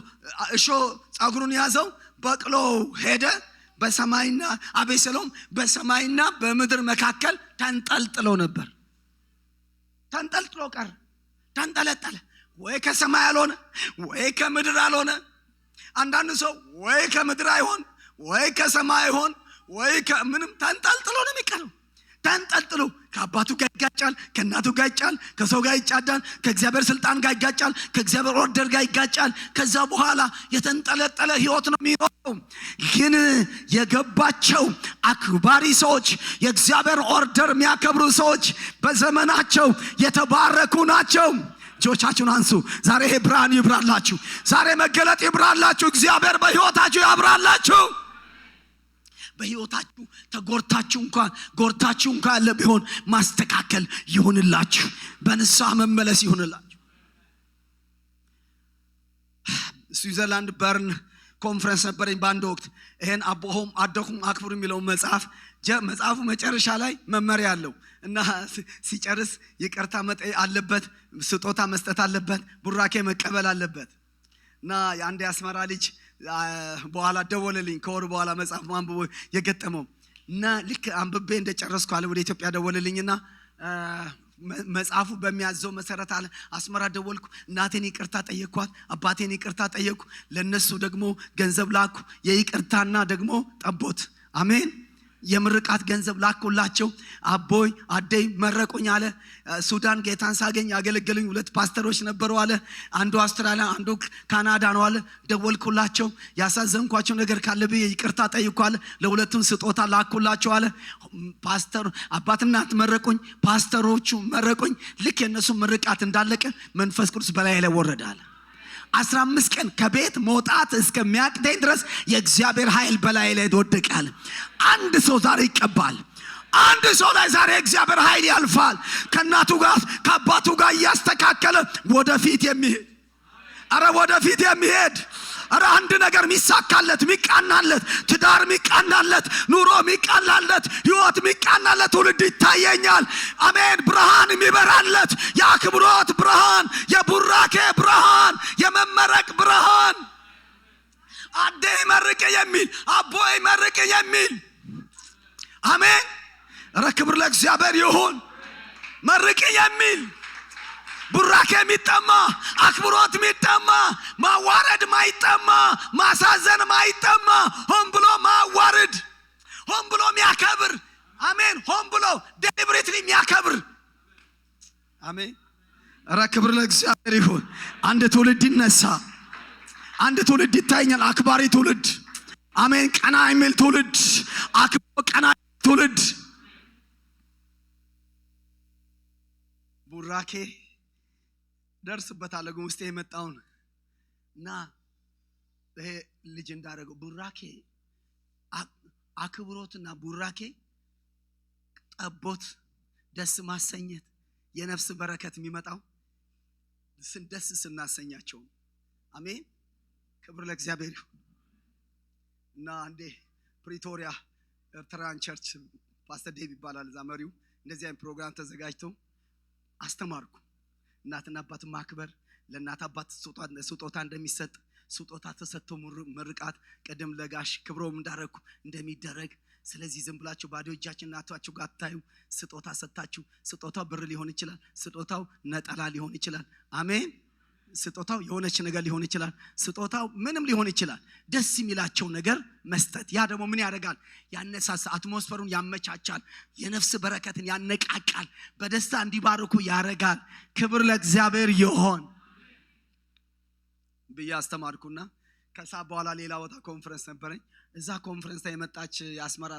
እሾ ጸጉሩን ያዘው፣ በቅሎ ሄደ። በሰማይና አቤሴሎም በሰማይና በምድር መካከል ተንጠልጥሎ ነበር። ተንጠልጥሎ ቀረ፣ ተንጠለጠለ። ወይ ከሰማይ አልሆነ ወይ ከምድር አልሆነ። አንዳንድ ሰው ወይ ከምድር አይሆን ወይ ከሰማይ አይሆን ወይ ከምንም ተንጠልጥሎ ነው የሚቀረው። ተንጠልጥሎ ከአባቱ ጋር ይጋጫል፣ ከእናቱ ጋር ይጋጫል፣ ከሰው ጋር ይጫዳል፣ ከእግዚአብሔር ስልጣን ጋር ይጋጫል፣ ከእግዚአብሔር ኦርደር ጋር ይጋጫል። ከዛ በኋላ የተንጠለጠለ ህይወት ነው የሚኖረው። ግን የገባቸው አክባሪ ሰዎች፣ የእግዚአብሔር ኦርደር የሚያከብሩ ሰዎች በዘመናቸው የተባረኩ ናቸው። እጆቻችሁን አንሱ። ዛሬ ይሄ ብርሃን ይብራላችሁ። ዛሬ መገለጥ ይብራላችሁ። እግዚአብሔር በህይወታችሁ ያብራላችሁ። በህይወታችሁ ተጎርታችሁ እንኳን ያለ ቢሆን ማስተካከል ይሁንላችሁ። በንስሐ መመለስ ይሁንላችሁ። ስዊዘርላንድ በርን ኮንፈረንስ ነበረኝ በአንድ ወቅት። ይሄን አቦሆም አደኩም አክብሩ የሚለው መጽሐፉ መጨረሻ ላይ መመሪያ አለው እና ሲጨርስ ይቅርታ መጠየቅ አለበት፣ ስጦታ መስጠት አለበት፣ ቡራኬ መቀበል አለበት። እና የአንድ ያስመራ ልጅ በኋላ ደወለልኝ። ከወር በኋላ መጽሐፍ ማንበብ የገጠመው እና ልክ አንብቤ እንደጨረስኩ አለ ወደ ኢትዮጵያ ደወለልኝና መጽሐፉ በሚያዘው መሰረት አለ አስመራ ደወልኩ። እናቴን ይቅርታ ጠየቅኳት፣ አባቴን ይቅርታ ጠየቅኩ። ለነሱ ደግሞ ገንዘብ ላኩ፣ የይቅርታና ደግሞ ጠቦት አሜን የምርቃት ገንዘብ ላኩላቸው። አቦይ አደይ መረቁኝ አለ። ሱዳን ጌታን ሳገኝ ያገለገሉኝ 2 ፓስተሮች ነበሩ አለ። አንዱ አውስትራሊያ አንዱ ካናዳ ነው አለ። ደወልኩላቸው። ያሳዘንኳቸው ነገር ካለ ብዬ ይቅርታ ጠይቋል። ለሁለቱም ስጦታ ላኩላቸው አለ። ፓስተር አባትና እናት መረቁኝ፣ ፓስተሮቹ መረቁኝ። ልክ የነሱ ምርቃት እንዳለቀ መንፈስ ቅዱስ በላይ ላይ ወረደ አለ። 15 ቀን ከቤት መውጣት እስከሚያቅተኝ ድረስ የእግዚአብሔር ኃይል በላይ ላይ ወደቃል። አንድ ሰው ዛሬ ይቀባል። አንድ ሰው ላይ ዛሬ እግዚአብሔር ኃይል ያልፋል። ከእናቱ ጋር ከአባቱ ጋር እያስተካከለ ወደፊት የሚሄድ ወደፊት የሚሄድ አንድ ነገር ሚሳካለት ሚቃናለት፣ ትዳር ሚቃናለት፣ ኑሮ ሚቃናለት፣ ህይወት ሚቃናለት ትውልድ ይታየኛል። አሜን። ብርሃን የሚበራለት የአክብሮት ብርሃን፣ የቡራኬ ብርሃን፣ የመመረቅ ብርሃን፣ አዴ መርቅ የሚል አቦይ መርቅ የሚል አሜን። ክብር ለእግዚአብሔር ይሁን። መርቅ የሚል ቡራኬ የሚጠማ አክብሮት የሚጠማ ማዋረድ ማይጠማ ማሳዘን ማይጠማ ሆን ብሎ ማዋረድ ሆን ብሎ የሚያከብር አሜን። ሆን ብሎ ዴሊብሬትሊ የሚያከብር አሜን። ክብር ለእግዚአብሔር ይሁን። አንድ ትውልድ ይነሳ፣ አንድ ትውልድ ይታየኛል። አክባሪ ትውልድ አሜን። ቀና የሚል ትውልድ፣ አክብሮ ቀና ትውልድ። ቡራኬ ደርስበታለሁ ግን ውስጤ የመጣውን እና ይሄ ልጅ እንዳደረገው ቡራኬ አክብሮትና ቡራኬ ጠቦት ደስ ማሰኘት የነፍስ በረከት የሚመጣው ደስ ስናሰኛቸው አሜን። ክብር ለእግዚአብሔር ይሁን። እና አንዴ ፕሪቶሪያ ኤርትራን ቸርች ፓስተር ዴቭ ይባላል እዛ መሪው እንደዚህ አይነት ፕሮግራም ተዘጋጅቶ አስተማርኩ። እናትና አባት ማክበር፣ ለእናት አባት ስጦታ እንደሚሰጥ ስጦታ ተሰጥቶ ምርቃት ቀደም ለጋሽ ክብሮም እንዳረኩ እንደሚደረግ። ስለዚህ ዝም ብላችሁ ባዶ እጃችን እናታችሁ ጋር ታዩ ስጦታ ሰጣችሁ። ስጦታው ብር ሊሆን ይችላል፣ ስጦታው ነጠላ ሊሆን ይችላል አሜን። ስጦታው የሆነች ነገር ሊሆን ይችላል፣ ስጦታው ምንም ሊሆን ይችላል። ደስ የሚላቸው ነገር መስጠት። ያ ደግሞ ምን ያደርጋል? ያነሳሳ፣ አትሞስፈሩን ያመቻቻል፣ የነፍስ በረከትን ያነቃቃል፣ በደስታ እንዲባርኩ ያደርጋል። ክብር ለእግዚአብሔር ይሁን ብዬ አስተማርኩና ከዛ በኋላ ሌላ ቦታ ኮንፈረንስ ነበረኝ። እዛ ኮንፈረንስ ላይ የመጣች የአስመራ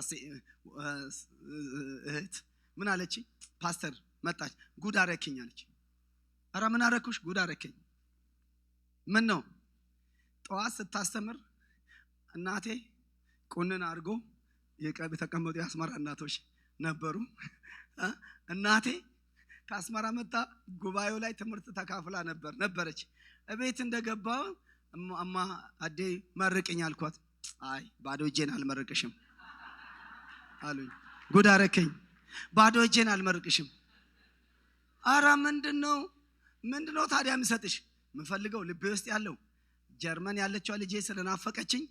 እህት ምን አለች? ፓስተር መጣች። ጉድ አረከኝ አለች። ምን አረኩሽ? ጉድ አረከኝ። ምን ነው? ጠዋት ስታስተምር እናቴ ቁንን አድርጎ የተቀመጡ የአስመራ እናቶች ነበሩ። እናቴ ከአስመራ መጣ ጉባኤው ላይ ትምህርት ተካፍላ ነበረች። እቤት እንደገባው እማ አዴ መርቅኝ አልኳት። አይ ባዶ እጄን አልመርቅሽም አሉኝ። ጉድ አረከኝ። ባዶ እጄን አልመርቅሽም። አራ ምንድነው ታዲያ የምሰጥሽ? የምፈልገው ልቤ ውስጥ ያለው ጀርመን ያለችው ልጄ ስለናፈቀችኝ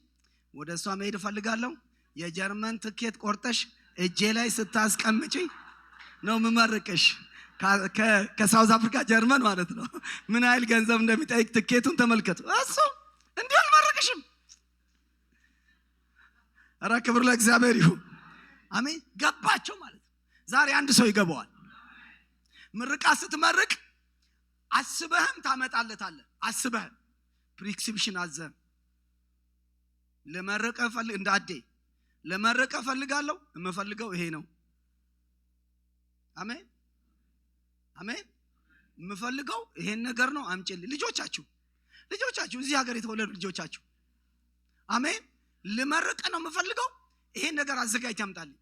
ወደ እሷ መሄድ እፈልጋለሁ። የጀርመን ትኬት ቆርጠሽ እጄ ላይ ስታስቀምጪኝ ነው የምመርቅሽ። ከሳውዝ አፍሪካ ጀርመን ማለት ነው። ምን ያህል ገንዘብ እንደሚጠይቅ ትኬቱን ተመልከቱ። እሱ እንዲህ አልመርቅሽም። ኧረ ክብር ለእግዚአብሔር ይሁን። አሜን። ገባቸው ማለት ነው። ዛሬ አንድ ሰው ይገባዋል። ምርቃት ስትመርቅ አስበህም ታመጣለታለህ። አስበህም ፕሪስክሪፕሽን አዘህም ለመረቀ እንዳዴ ለመረቀ ፈልጋለሁ። የምፈልገው ይሄ ነው። አሜን አሜን። የምፈልገው ይሄን ነገር ነው። አምጪልኝ። ልጆቻችሁ እዚህ ሀገር የተወለዱ ልጆቻችሁ አሜን። ልመረቀ ነው የምፈልገው። ይሄን ነገር አዘጋጅ ታምጣልኝ።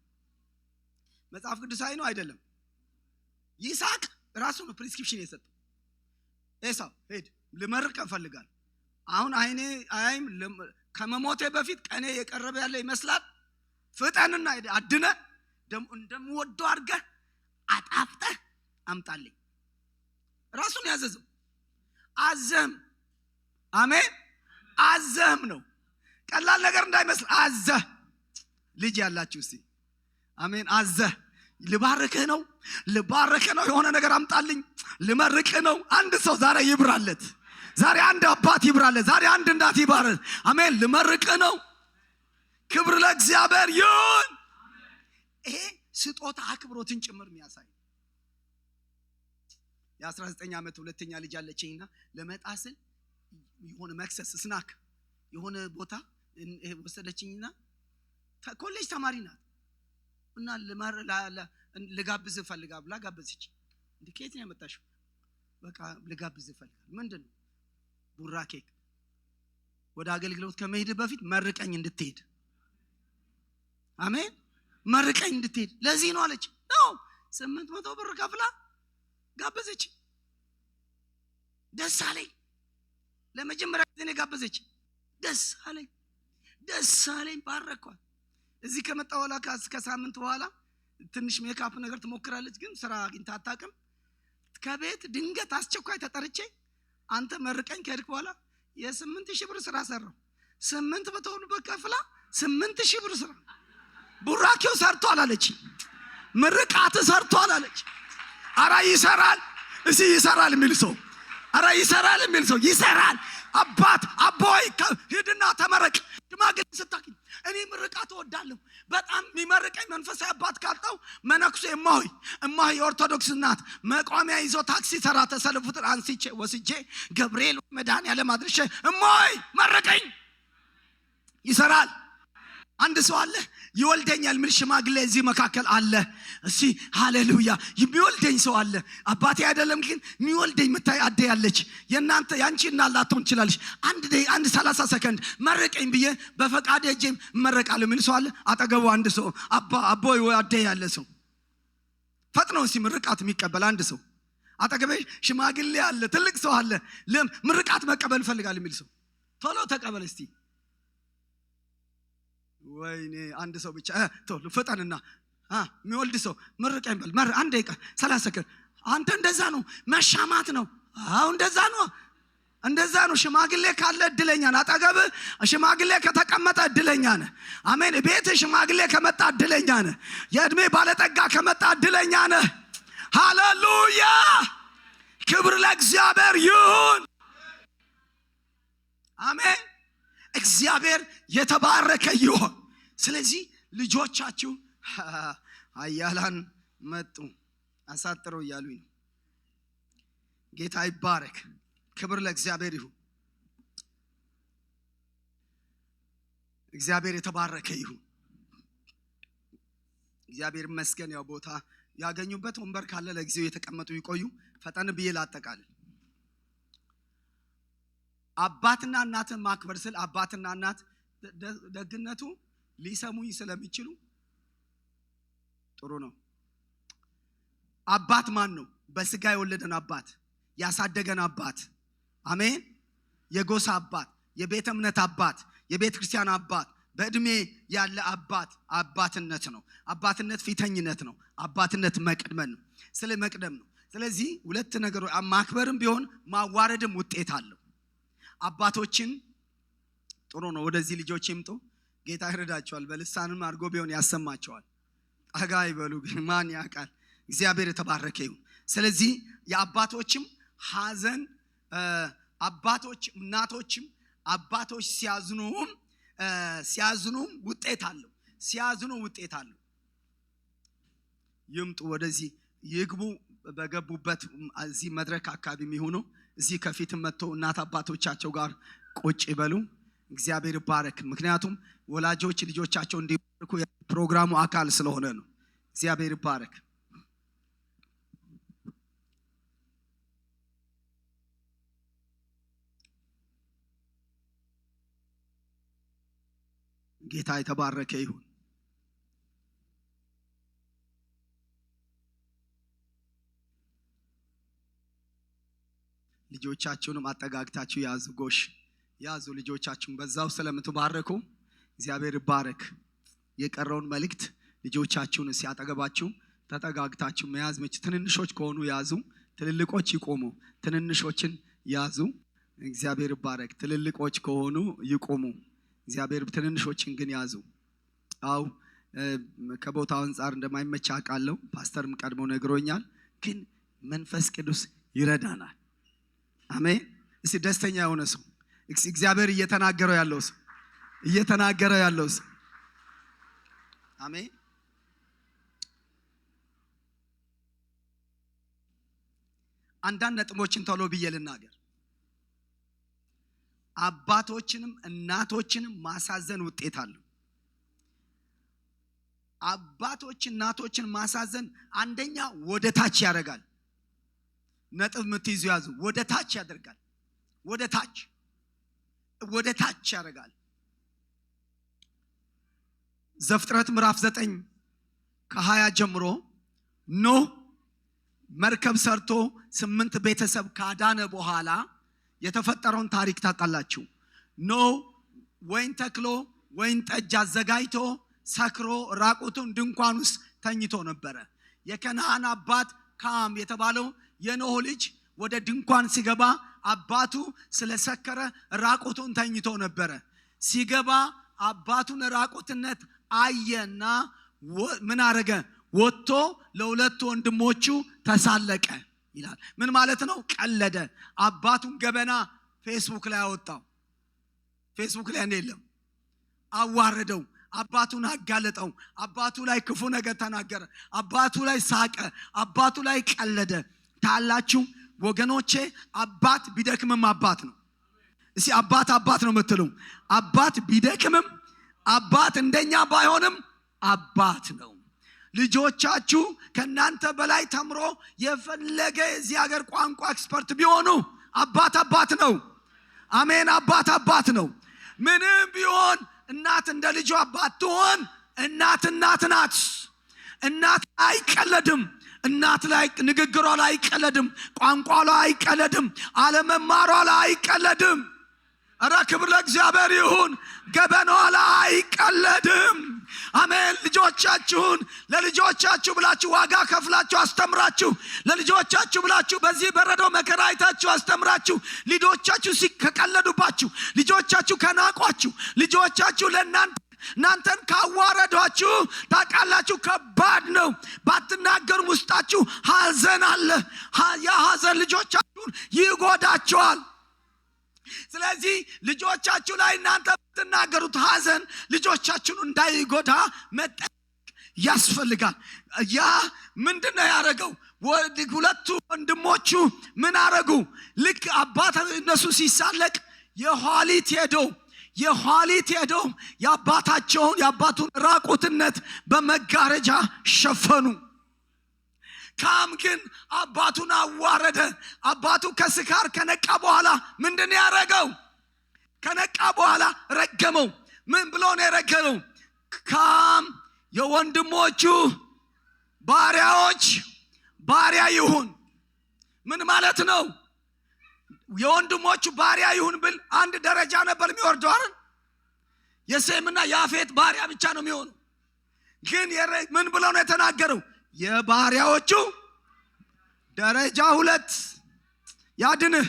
መጽሐፍ ቅዱሳዊ ነው አይደለም። ይስሐቅ ራሱ ነው ፕሪስክሪፕሽን የሰጠው። ኤሳው ሄድ ልመርቅ እፈልጋለሁ። አሁን አይም ከመሞቴ በፊት ቀኔ የቀረበ ያለ ይመስላል። ፍጠንና አድነ እንደምወደው አድርገህ አጣፍጠህ አምጣልኝ። ራሱን ያዘዘው አዘም። አሜን። አዘም ነው። ቀላል ነገር እንዳይመስል አዘህ። ልጅ ያላችሁ እስቲ አሜን። አዘህ ልባርክህ ነው የሆነ ነገር አምጣልኝ። ልመርቅህ ነው። አንድ ሰው ዛሬ ይብራለት። ዛሬ አንድ አባት ይብራለት። ዛሬ አንድ እናት ይባረክ። አሜን። ልመርቅህ ነው። ክብር ለእግዚአብሔር ይሁን። ይሄ ስጦታ አክብሮትን ጭምር የሚያሳይ የ19 ዓመት ሁለተኛ ልጅ አለችኝና ለመጣስል የሆነ መክሰስ ስናክ የሆነ ቦታ ወሰደችኝና ኮሌጅ ተማሪ ናት እና ልጋብዝ ፈልጋ ብላ ጋበዘች። እንዴ ከየት ነው ያመጣሽው? በቃ ልጋብዝ ፈልጋ። ምንድነው? ቡራ ኬክ። ወደ አገልግሎት ከመሄድ በፊት መርቀኝ እንድትሄድ። አሜን። መርቀኝ እንድትሄድ ለዚህ ነው አለች። ነው 800 ብር ከፍላ ጋበዘች። ደስ አለኝ። ለመጀመሪያ ጊዜ ነው ጋበዘች። ደስ አለኝ። ባረኳት። እዚህ ከመጣ በኋላ ከሳምንት በኋላ ትንሽ ሜካፕ ነገር ትሞክራለች፣ ግን ስራ አግኝታ አታውቅም። ከቤት ድንገት አስቸኳይ ተጠርቼ አንተ መርቀኝ ከሄድክ በኋላ የ8000 ብር ስራ ሰራው። 800 ብር ከፍላ 8000 ብር ስራ። ቡራኬው ሰርቷል አለች። ምርቃት ሰርቷል አለች። አራ ይሰራል። እዚህ ይሰራል የሚል ሰው አራ ይሰራል የሚል ሰው ይሰራል። አባት አቦይ ሂድና ተመረቅ። ድማግል ስታኪኝ እኔ ምርቃት እወዳለሁ በጣም። የሚመርቀኝ መንፈሳዊ አባት ካጣው መነኩሴ እማሆይ የኦርቶዶክስ እናት መቋሚያ ይዞ ታክሲ ተራ ተሰልፉትን አንስቼ ወስጄ ገብርኤል መድኃኔዓለም አድርሼ እማሆይ መረቀኝ። ይሰራል። አንድ ሰው አለ ይወልደኛል ምን ሽማግሌ እዚህ መካከል አለ። እሺ ሃሌሉያ። የሚወልደኝ ሰው አለ። አባቴ አይደለም ግን የሚወልደኝ መታይ አደ ያለች የናንተ ያንቺና ላትሆን ይችላልሽ። አንድ 30 ሰከንድ መረቀኝ ብዬ በፈቃድ እጄም መረቃለሁ ምን ሰው አለ። አጠገቡ አንድ ሰው አቦይ አደ ያለ ሰው ፈጥነው እስቲ ምርቃት የሚቀበል አንድ ሰው አጠገቤ ሽማግሌ አለ፣ ትልቅ ሰው አለ። ምርቃት መቀበል ፈልጋል የሚል ሰው ቶሎ ተቀበል እስቲ። ወይኔ አንድ ሰው ብቻ ቶሎ ፈጣንና የሚወልድ ሰው መርቀኝ በል። አንድ ደቂቃ 30 ሰከንድ። አንተ እንደዛ ነው መሻማት ነው። አው እንደዛ ነው። ሽማግሌ ካለ እድለኛ ነህ። አጠገብ ሽማግሌ ከተቀመጠ እድለኛ ነህ። አሜን። ቤት ሽማግሌ ከመጣ እድለኛ ነህ። የእድሜ ባለጠጋ ከመጣ እድለኛ ነህ። ሃሌሉያ። ክብር ለእግዚአብሔር ይሁን። አሜን። እግዚአብሔር የተባረከ ይሁን። ስለዚህ ልጆቻችሁ አያላን መጡ አሳጥረው እያሉኝ ነው። ጌታ ይባረክ። ክብር ለእግዚአብሔር ይሁን። እግዚአብሔር የተባረከ ይሁን። እግዚአብሔር ይመስገን። ያው ቦታ ያገኙበት ወንበር ካለ ለጊዜው የተቀመጡ ይቆዩ። ፈጠን ብዬ ላጠቃልል። አባትና እናትን ማክበር ስል አባትና እናት ደግነቱ ሊሰሙኝ ስለሚችሉ ጥሩ ነው። አባት ማን ነው? በስጋ የወለደን አባት፣ ያሳደገን አባት። አሜን። የጎሳ አባት፣ የቤተ እምነት አባት፣ የቤተ ክርስቲያን አባት፣ በእድሜ ያለ አባት አባትነት ነው። አባትነት ፊተኝነት ነው። አባትነት መቅደም ነው። ስለ መቅደም ነው። ስለዚህ ሁለት ነገሮች ማክበርም ቢሆን ማዋረድም ውጤት አለው። አባቶችን ጥሩ ነው። ወደዚህ ልጆች ይምጡ። ጌታ ይረዳቸዋል። በልሳንም አድርጎ ቢሆን ያሰማቸዋል። ጠጋ ይበሉ። ማን ያውቃል? እግዚአብሔር የተባረከ ይሁን። ስለዚህ የአባቶችም ሐዘን አባቶች እናቶችም አባቶች ሲያዝኑም ውጤት አለው። ሲያዝኑ ውጤት አለው። ይምጡ፣ ወደዚህ ይግቡ። በገቡበት እዚህ መድረክ አካባቢ የሚሆኑ እዚህ ከፊት መጥተው እናት አባቶቻቸው ጋር ቁጭ ይበሉ። እግዚአብሔር ይባረክ። ምክንያቱም ወላጆች ልጆቻቸው እንዲባረኩ ፕሮግራሙ አካል ስለሆነ ነው። እግዚአብሔር ይባረክ። ጌታ የተባረከ ይሁን። ልጆቻችሁንም አጠጋግታችሁ ያዙ። ጎሽ ያዙ ልጆቻችሁን። በዛው ስለምትባረኩ እግዚአብሔር ይባረክ። የቀረውን መልእክት ልጆቻችሁን ሲያጠገባችሁ ተጠጋግታችሁ መያዝ መች። ትንንሾች ከሆኑ ያዙ፣ ትልልቆች ይቆሙ። ትንንሾችን ያዙ። እግዚአብሔር ይባረክ። ትልልቆች ከሆኑ ይቆሙ። እግዚአብሔር ትንንሾችን ግን ያዙ። አው ከቦታው አንፃር እንደማይመች አውቃለሁ። ፓስተርም ቀድሞ ነግሮኛል። ግን መንፈስ ቅዱስ ይረዳናል። አሜን። እስቲ ደስተኛ የሆነ ሰው እግዚአብሔር እየተናገረው ያለው ሰው አሜን። አንዳንድ ነጥቦችን ቶሎ ብዬ ልናገር። አባቶችንም እናቶችንም ማሳዘን ውጤት አለው። አባቶች እናቶችን ማሳዘን አንደኛ ወደ ታች ያደርጋል። ነጥብ የምትይዙ ያዙ። ወደ ታች ያደርጋል። ወደ ታች ያደርጋል። ዘፍጥረት ምዕራፍ 9 ከ20 ጀምሮ ኖህ መርከብ ሰርቶ 8 ቤተሰብ ካዳነ በኋላ የተፈጠረውን ታሪክ ታውቃላችሁ። ኖህ ወይን ተክሎ ወይን ጠጅ አዘጋጅቶ ሰክሮ ራቁቱን ድንኳን ውስጥ ተኝቶ ነበረ። የከነዓን አባት ካም የተባለው የኖህ ልጅ ወደ ድንኳን ሲገባ አባቱ ስለሰከረ ራቁቱን ተኝቶ ነበረ። ሲገባ አባቱን ራቁትነት አየና ምን አረገ? ወጥቶ ለሁለቱ ወንድሞቹ ተሳለቀ ይላል። ምን ማለት ነው? ቀለደ። አባቱን ገበና ፌስቡክ ላይ አወጣው። ፌስቡክ ላይ የለም። አዋረደው። አባቱን አጋለጠው። አባቱ ላይ ክፉ ነገር ተናገረ። አባቱ ላይ ሳቀ። አባቱ ላይ ቀለደ። ታላችሁ ወገኖቼ፣ አባት ቢደክምም አባት ነው። እስቲ አባት ነው የምትሉ፣ አባት ቢደክምም አባት እንደኛ ባይሆንም አባት ነው። ልጆቻችሁ ከናንተ በላይ ተምሮ የፈለገ የዚህ ሀገር ቋንቋ ኤክስፐርት ቢሆኑ አባት ነው። አሜን። አባት ነው። ምንም ቢሆን እናት እንደ ልጇ ባትሆን እናት ናት። እናት አይቀለድም። እናት ላይ ንግግሯ ላይ አይቀለድም። ቋንቋ ላይ አይቀለድም። አለመማሯ ላይ አይቀለድም። ኧረ ክብር ለእግዚአብሔር ይሁን። ገበናዋ ላይ አይቀለድም። አሜን። ለልጆቻችሁ ብላችሁ ዋጋ ከፍላችሁ አስተምራችሁ፣ ለልጆቻችሁ ብላችሁ በዚህ በረዶ መከራ አይታችሁ አስተምራችሁ፣ ልጆቻችሁ ከቀለዱባችሁ፣ ልጆቻችሁ ከናቋችሁ፣ ልጆቻችሁ እናንተን ካዋረዷችሁ ታውቃላችሁ፣ ከባድ ነው። ባትናገሩም ውስጣችሁ ሐዘን አለ። ያ ሐዘን ልጆቻችሁን ይጎዳቸዋል። ስለዚህ ልጆቻችሁ ላይ እናንተ ብትናገሩት ሐዘን ልጆቻችሁን እንዳይጎዳ መጠንቀቅ ያስፈልጋል። ያ ምንድነው ያደረገው? ሁለቱ ወንድሞቹ ምን አረጉ? ልክ አባት እነሱ ሲሳለቅ የኋሊት ሄደው የአባቱን ራቁትነት በመጋረጃ ሸፈኑ። ካም ግን አባቱን አዋረደ። አባቱ ከስካር ከነቃ በኋላ ምንድን ያደረገው? ከነቃ በኋላ ረገመው። ምን ብሎ ነው የረገመው? ካም የወንድሞቹ ባሪያዎች ባሪያ ይሁን። ምን ማለት ነው? የወንድሞቹ ባሪያ ይሁን ብል አንድ ደረጃ ነበር የሚወርደው አይደል? የሴምና ያፌት ባሪያ ብቻ ነው የሚሆነው። ግን ምን ብሎ ነው የተናገረው? የባሪያዎቹ ደረጃ 2 ያድንህ።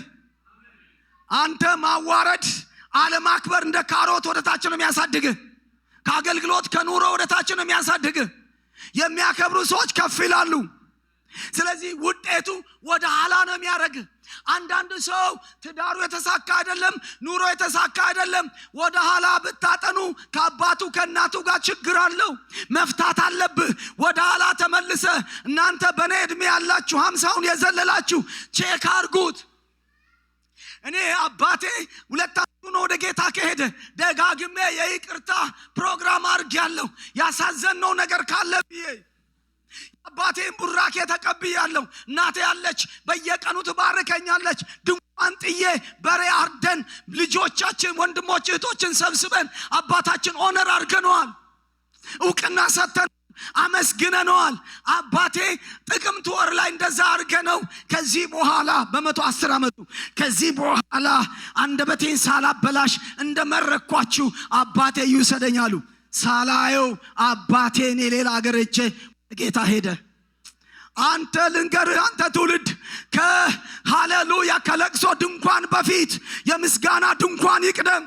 አንተ ማዋረድ አለማክበር እንደ ካሮት ወደታች ነው የሚያሳድግህ። ከአገልግሎት ከኑሮ ወደታች ነው የሚያሳድግህ። የሚያከብሩ ሰዎች ከፍ ይላሉ። ስለዚህ ውጤቱ ወደ ኋላ ነው የሚያደርግህ። አንዳንድ ሰው ትዳሩ የተሳካ አይደለም፣ ኑሮ የተሳካ አይደለም። ወደ ኋላ ብታጠኑ ከአባቱ ከእናቱ ጋር ችግር አለው፣ መፍታት አለብህ። ወደ ኋላ ተመልሰ እናንተ በኔ እድሜ ያላችሁ 50ውን የዘለላችሁ ቼክ አርጉት። እኔ አባቴ 2 ዓመቱ ነው ወደ ጌታ ከሄደ። ደጋግሜ የይቅርታ ፕሮግራም አድርጌያለሁ። ያሳዘነው ነገር ካለ ብዬ አባቴን ቡራኬ ተቀብያለሁ። እናቴ ያለች በየቀኑ ትባርከኛለች። ድንኳን ጥዬ በሬ አርደን ልጆቻችን ወንድሞች እህቶችን ሰብስበን አባታችን ኦነር አድርገነዋል። እውቅና ሰጥተን አመስግነነዋል። አባቴ ጥቅምት ወር ላይ እንደዛ አድርገነው ከዚህ በኋላ በ110 ዓመቱ ከዚህ በኋላ አንደበቴን ሳላበላሽ እንደመረኳችሁ አባቴ ይውሰደኛሉ። ሳላየው አባቴን የሌላ አገር እጄ ጌታ ሄደ። አንተ ልንገርህ፣ አንተ ትውልድ ከሃሌሉያ ከለቅሶ ድንኳን በፊት የምስጋና ድንኳን ይቅደም።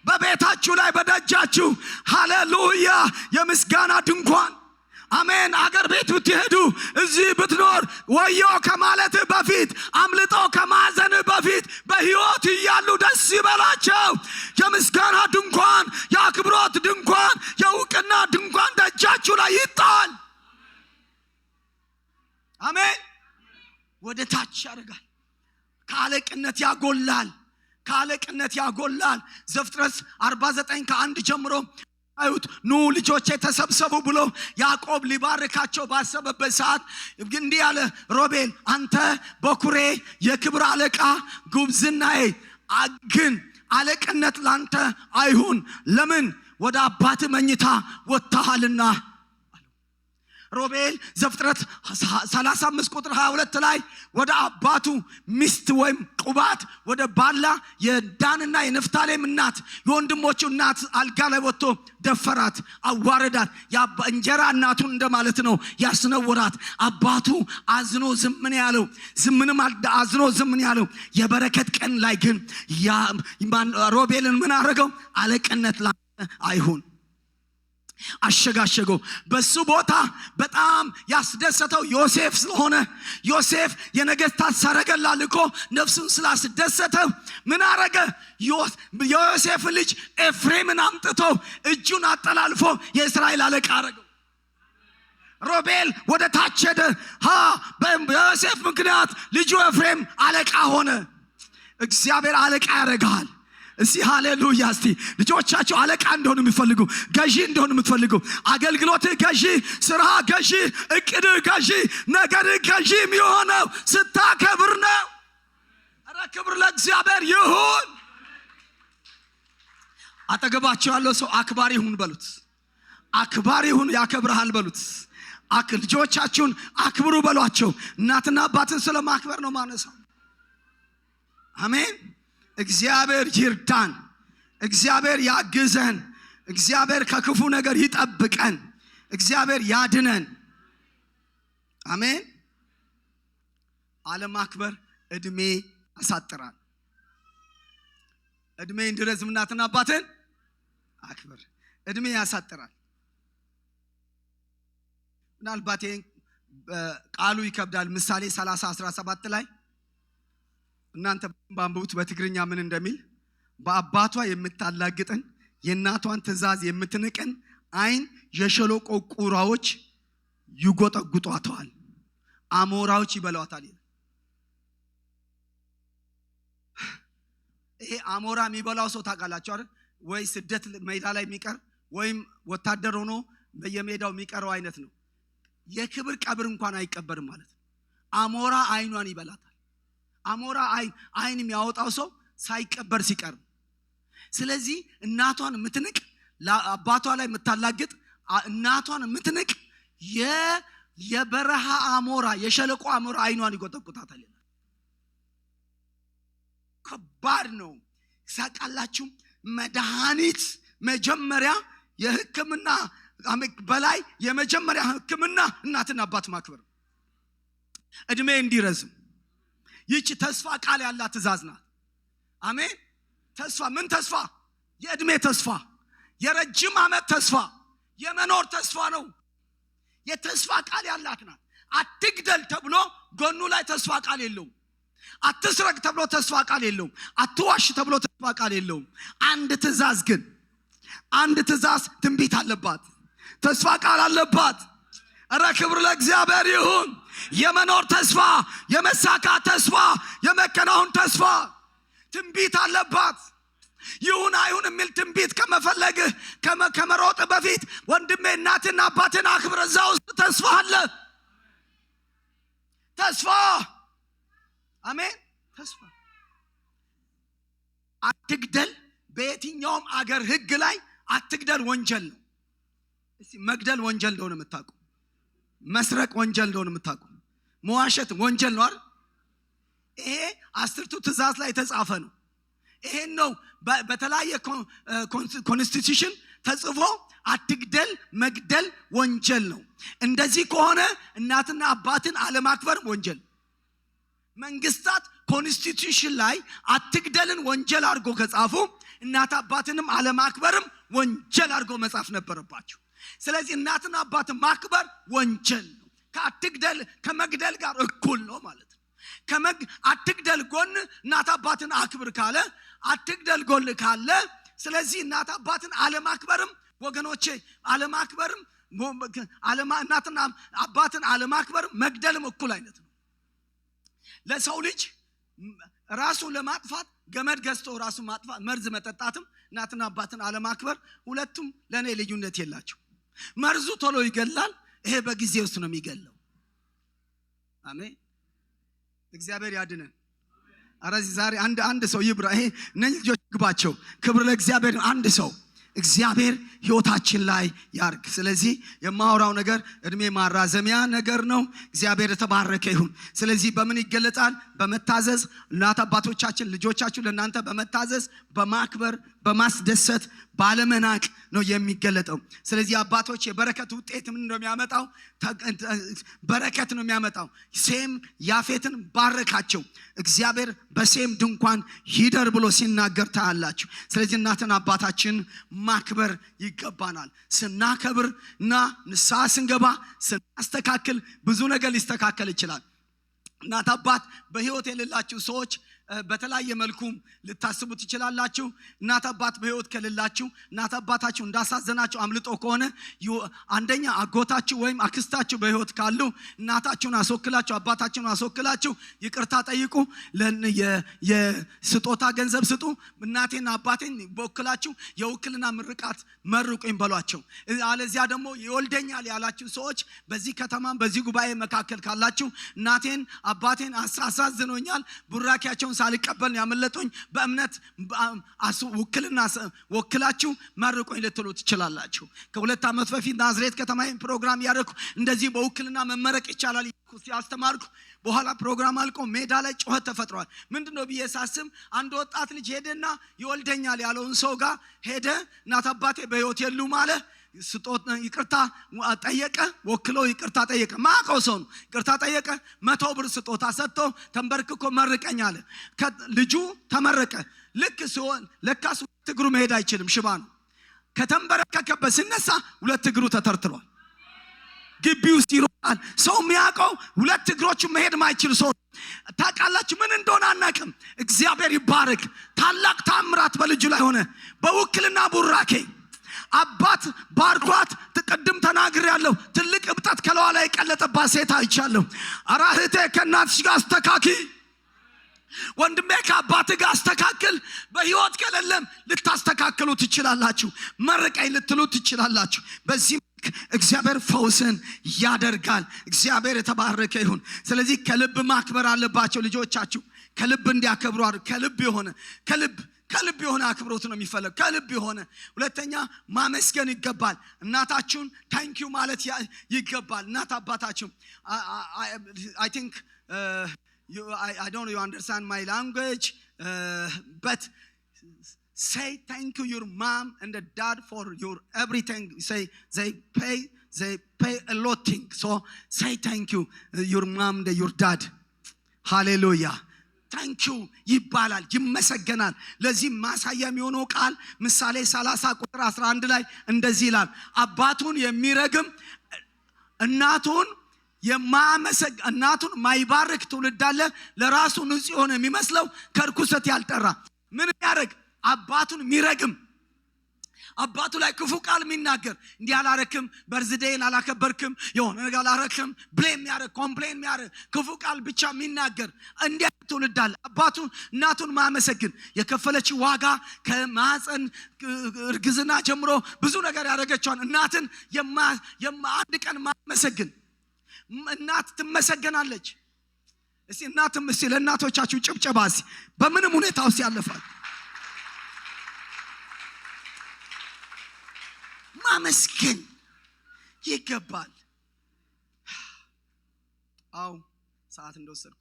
በቤታችሁ ላይ በደጃችሁ ሃሌሉያ የምስጋና ድንኳን። አሜን። አገር ቤት ብትሄዱ እዚህ ብትኖር ወዮ ከማለት በፊት አምልጦ ከማዘን በፊት በሕይወት እያሉ ደስ ይበላቸው። የምስጋና ድንኳን፣ የአክብሮት ድንኳን፣ የእውቅና ድንኳን ደጃችሁ ላይ ይጣል። አሜን። ወደ ታች ያደርጋል። ከአለቅነት ያጎላል። ከአለቅነት ያጎላል። ዘፍጥረት 49 ከ1 ጀምሮ አዩት። ኑ ልጆቼ ተሰብሰቡ ብሎ ያዕቆብ ሊባርካቸው ባሰበበት ሰዓት እንዲህ ያለ፣ ሮቤል አንተ በኩሬ የክብር አለቃ ጉብዝናዬ፣ ግን አለቅነት ላንተ አይሁን። ለምን? ወደ አባት መኝታ ወጥተሃልና። ሮቤል ዘፍጥረት 35 ቁጥር 22 ላይ ወደ አባቱ ሚስት ወይም ቁባት ወደ ባላ የዳንና የነፍታሌም እናት የወንድሞቹ እናት አልጋ ላይ ወጥቶ ደፈራት፣ አዋረዳት። እንጀራ እናቱን እንደማለት ነው ያስነወራት። አባቱ አዝኖ ዝምን ያለው ዝምንም አዝኖ ዝምን ያለው የበረከት ቀን ላይ ግን ሮቤልን ምን አደረገው? አለቅነት ላይ አይሁን አሸጋሸገው። በሱ ቦታ በጣም ያስደሰተው ዮሴፍ ስለሆነ ዮሴፍ የነገስታት ሰረገላ ልኮ ነፍሱን ስላስደሰተው ምን አረገ? የዮሴፍ ልጅ ኤፍሬምን አምጥቶ እጁን አጠላልፎ የእስራኤል አለቃ አረገው። ሮቤል ወደ ታች ሄደ። በዮሴፍ ምክንያት ልጁ ኤፍሬም አለቃ ሆነ። እግዚአብሔር አለቃ ያደርጋል። እስቲ ሃሌሉያ። እስቲ ልጆቻችሁ አለቃ እንደሆኑ የሚፈልጉ፣ ገዢ እንደሆኑ የምትፈልጉ፣ አገልግሎትህ ገዢ፣ ስራ ገዢ፣ እቅድ ገዢ፣ ነገር ገዢ የሚሆነው ስታከብር ነው። ኧረ ክብር ለእግዚአብሔር ይሁን። አጠገባቸው ያለው ሰው አክባሪ ይሁን በሉት። አክባሪ ይሁን፣ ያከብርሃል በሉት። ልጆቻችሁን አክብሩ በሏቸው። እናትና አባትን ስለማክበር ነው ማነሳው። አሜን። እግዚአብሔር ይርዳን። እግዚአብሔር ያግዘን። እግዚአብሔር ከክፉ ነገር ይጠብቀን። እግዚአብሔር ያድነን። አሜን። አለማክበር እድሜ ያሳጥራል። እድሜ እንዲረዝም እናትና አባትን አክብር። እድሜ ያሳጥራል። ምናልባት ቃሉ ይከብዳል። ምሳሌ 30:17 ላይ እናንተ ባንቡት በትግርኛ ምን እንደሚል፣ በአባቷ የምታላግጥን የእናቷን ትእዛዝ የምትንቅን አይን የሸለቆ ቁራዎች ይጎጠጉጧታል፣ አሞራዎች ይበሏታል። ይሄ አሞራ የሚበላው ሰው ታውቃላችሁ አይደል? ወይ ስደት ሜዳ ላይ የሚቀር ወይም ወታደር ሆኖ በየሜዳው የሚቀረው አይነት ነው። የክብር ቀብር እንኳን አይቀበርም ማለት ነው። አሞራ አይኗን ይበላታል። አሞራ አይን የሚያወጣው ሰው ሳይቀበር ሲቀር። ስለዚህ እናቷን የምትንቅ አባቷ ላይ የምታላግጥ እናቷን የምትንቅ የበረሃ አሞራ የሸለቆ አሞራ አይኗን ይቆጠቁጣታል። ከባድ ነው። ሳቃላችሁ መድኃኒት መጀመሪያ የሕክምና በላይ የመጀመሪያ ሕክምና እናትና አባት ማክበር እድሜ እንዲረዝም ይህች ተስፋ ቃል ያላት ትእዛዝ ናት። አሜን። ተስፋ ምን ተስፋ? የእድሜ ተስፋ፣ የረጅም ዓመት ተስፋ፣ የመኖር ተስፋ ነው። የተስፋ ቃል ያላት ናት። አትግደል ተብሎ ጎኑ ላይ ተስፋ ቃል የለውም። አትስረቅ ተብሎ ተስፋ ቃል የለውም። አትዋሽ ተብሎ ተስፋ ቃል የለውም። አንድ ትእዛዝ ግን አንድ ትእዛዝ ትንቢት አለባት፣ ተስፋ ቃል አለባት። እረ ክብር ለእግዚአብሔር ይሁን። የመኖር ተስፋ፣ የመሳካት ተስፋ፣ የመከናወን ተስፋ ትንቢት አለባት። ይሁን አይሁን የሚል ትንቢት ከመፈለግህ ከመሮጥ በፊት ወንድሜ እናትና አባትን አክብር። እዛ ውስጥ ተስፋ አለ። ተስፋ አሜን። ተስፋ አትግደል በየትኛውም አገር ሕግ ላይ አትግደል ወንጀል ነው። እስቲ መግደል ወንጀል እንደሆነ የምታውቁ፣ መስረቅ ወንጀል እንደሆነ የምታውቁ፣ መዋሸት ወንጀል ነው አይደል? ይሄ 10ቱ ትእዛዝ ላይ የተጻፈ ነው። ይሄን ነው በተለያየ ኮንስቲቱሽን ተጽፎ አትግደል፣ መግደል ወንጀል ነው። እንደዚህ ከሆነ እናትና አባትን አለማክበር ወንጀል። መንግስታት ኮንስቲቱሽን ላይ አትግደልን ወንጀል አድርጎ ከጻፉ እናት አባትንም አለማክበርም ወንጀል አድርጎ መጻፍ ነበረባቸው። ስለዚህ እናትና አባትን ማክበር ወንጀል ነው። ከአትግደል ከመግደል ጋር እኩል ነው ማለት ነው። አትግደል ጎን እናት አባትን አክብር ካለ አትግደል ጎን ካለ፣ ስለዚህ እናት አባትን አለማክበርም ወገኖቼ አለማክበርም እናትና አባትን አለማክበርም መግደልም እኩል አይነት ነው። ለሰው ልጅ ራሱን ለማጥፋት ገመድ ገዝቶ ራሱን ማጥፋት፣ መርዝ መጠጣትም እናትና አባትን አለማክበር ሁለቱም ለኔ ልዩነት የላቸው። መርዙ ቶሎ ይገላል፣ ይሄ በጊዜ ውስጥ ነው የሚገለው። አሜን። እግዚአብሔር ያድነን። አረዚ ዛሬ አንድ ሰው ይብራ። ይሄ እነዚህ ልጆች ግባቸው። ክብር ለእግዚአብሔር። አንድ ሰው እግዚአብሔር ሕይወታችን ላይ ያርግ። ስለዚህ የማወራው ነገር እድሜ ማራዘሚያ ነገር ነው። እግዚአብሔር የተባረከ ይሁን። ስለዚህ በምን ይገለጣል? በመታዘዝ። እናት አባቶቻችን ልጆቻችሁ ለእናንተ በመታዘዝ በማክበር በማስደሰት ባለመናቅ ነው የሚገለጠው። ስለዚህ አባቶች የበረከት ውጤት ምን እንደሚያመጣው በረከት ነው የሚያመጣው። ሴም ያፌትን ባረካቸው። እግዚአብሔር በሴም ድንኳን ይደር ብሎ ሲናገር ታያላችሁ። ስለዚህ እናትና አባታችን ማክበር ይገባናል። ስናከብር እና ንስሐ ስንገባ ስናስተካክል ብዙ ነገር ሊስተካከል ይችላል። እናት አባት በሕይወት የሌላችሁ ሰዎች በተለያየ መልኩም ልታስቡት ይችላላችሁ። እናት አባት በሕይወት ከሌላችሁ እናት አባታችሁ እንዳሳዘናችሁ አምልጦ ከሆነ አንደኛ አጎታችሁ ወይም አክስታችሁ በሕይወት ካሉ እናታችሁን አስወክላችሁ አባታችሁን አስወክላችሁ ይቅርታ ጠይቁ። የስጦታ ገንዘብ ስጡ። እናቴና አባቴን በወክላችሁ የውክልና ምርቃት መርቁኝ በሏቸው። አለዚያ ደግሞ ይወልደኛል ያላችሁ ሰዎች በዚህ ከተማም በዚህ ጉባኤ መካከል ካላችሁ እናቴን አባቴን አሳዝኖኛል ቡራኪያቸውን ሳልቀበል ያመለጡኝ በእምነት ውክልና ወክላችሁ መርቆኝ ልትሉ ትችላላችሁ። ከ2 ዓመት በፊት ናዝሬት ከተማ ፕሮግራም ያደረኩ እንደዚህ በውክልና መመረቅ ይቻላል ያስተማርኩ። በኋላ ፕሮግራም አልቆ ሜዳ ላይ ጩኸት ተፈጥሯል። ምንድነው ብዬ ሳስብ አንድ ወጣት ልጅ ሄደና ይወልደኛል ያለውን ሰው ጋር ሄደ። እናት አባቴ በሕይወት የሉም አለ። ይቅርታ ጠየቀ። ወክሎ ይቅርታ ጠየቀ። ማቀው ሰው ነው። ይቅርታ ጠየቀ። 100 ብር ስጦታ ሰጥቶ ተንበርክኮ መርቀኝ አለ። ልጁ ተመረቀ። ልክ ሲሆን ለካስ 2 እግሩ መሄድ አይችልም፣ ሽባ ነው። ከተንበረከከበት ሲነሳ 2 እግሩ ተተርትሯል። ግቢ ውስጥ ይሮጣል። ሰው የሚያውቀው 2 እግሮቹ መሄድ ማይችል ሰው ታውቃላችሁ። ምን እንደሆነ አናውቅም። እግዚአብሔር ይባረክ። ታላቅ ታምራት በልጁ ላይ ሆነ። በውክልና ቡራኬ አባት ባርኳት። ተቀድም ተናግር ያለው ትልቅ እብጠት ከለዋ ላይ ቀለጠባት ሴት አይቻለሁ። ኧረ እህቴ ከእናትሽ ጋር አስተካኪ፣ ወንድሜ ከአባትህ ጋር አስተካክል። በሕይወት ከሌለም ልታስተካክሉ ትችላላችሁ። መርቀኝ ልትሉ ትችላላችሁ። በዚህ እግዚአብሔር ፈውስን ያደርጋል። እግዚአብሔር የተባረከ ይሁን። ስለዚህ ከልብ ማክበር አለባቸው ልጆቻችሁ። ከልብ እንዲያከብሩ ከልብ የሆነ ከልብ ከልብ የሆነ አክብሮት ነው የሚፈልግ ከልብ የሆነ ሁለተኛ ማመስገን ይገባል እናታችሁን ታንክ ዩ ማለት ይገባል እናት አባታችሁ I think I don't know you understand my language but say thank you your mom and the dad for your everything say they pay a lot thing so say thank you your mom and your dad hallelujah thank you ይባላል ይመሰገናል ለዚህ ማሳያ የሚሆነው ቃል ምሳሌ 30 ቁጥር 11 ላይ እንደዚህ ይላል አባቱን የሚረግም እናቱን ማይባርክ ትውልድ አለ ለራሱ ንጹህ ሆነ የሚመስለው ከርኩሰት ያልጠራ ምን ያረግ አባቱን የሚረግም አባቱ ላይ ክፉ ቃል የሚናገር እንዲህ አላረክም በርዝዴን አላከበርክም የሆነ ነገር አላረክም ብሌም ያረክ ኮምፕሌን ያረክ ክፉ ቃል ብቻ የሚናገር እንዲህ ትውልድ አለ አባቱን እናቱን ማመሰግን የከፈለች ዋጋ ከማህፀን እርግዝና ጀምሮ ብዙ ነገር ያደረገችውን እናትን አንድ ቀን ማመሰግን እናት ትመሰገናለች እስቲ እናትም እስቲ ለእናቶቻችሁ ጭብጨባሲ በምንም ሁኔታ ውስጥ ያለፋል ማመስገን ይገባል አው ሰዓት እንደወሰድኩ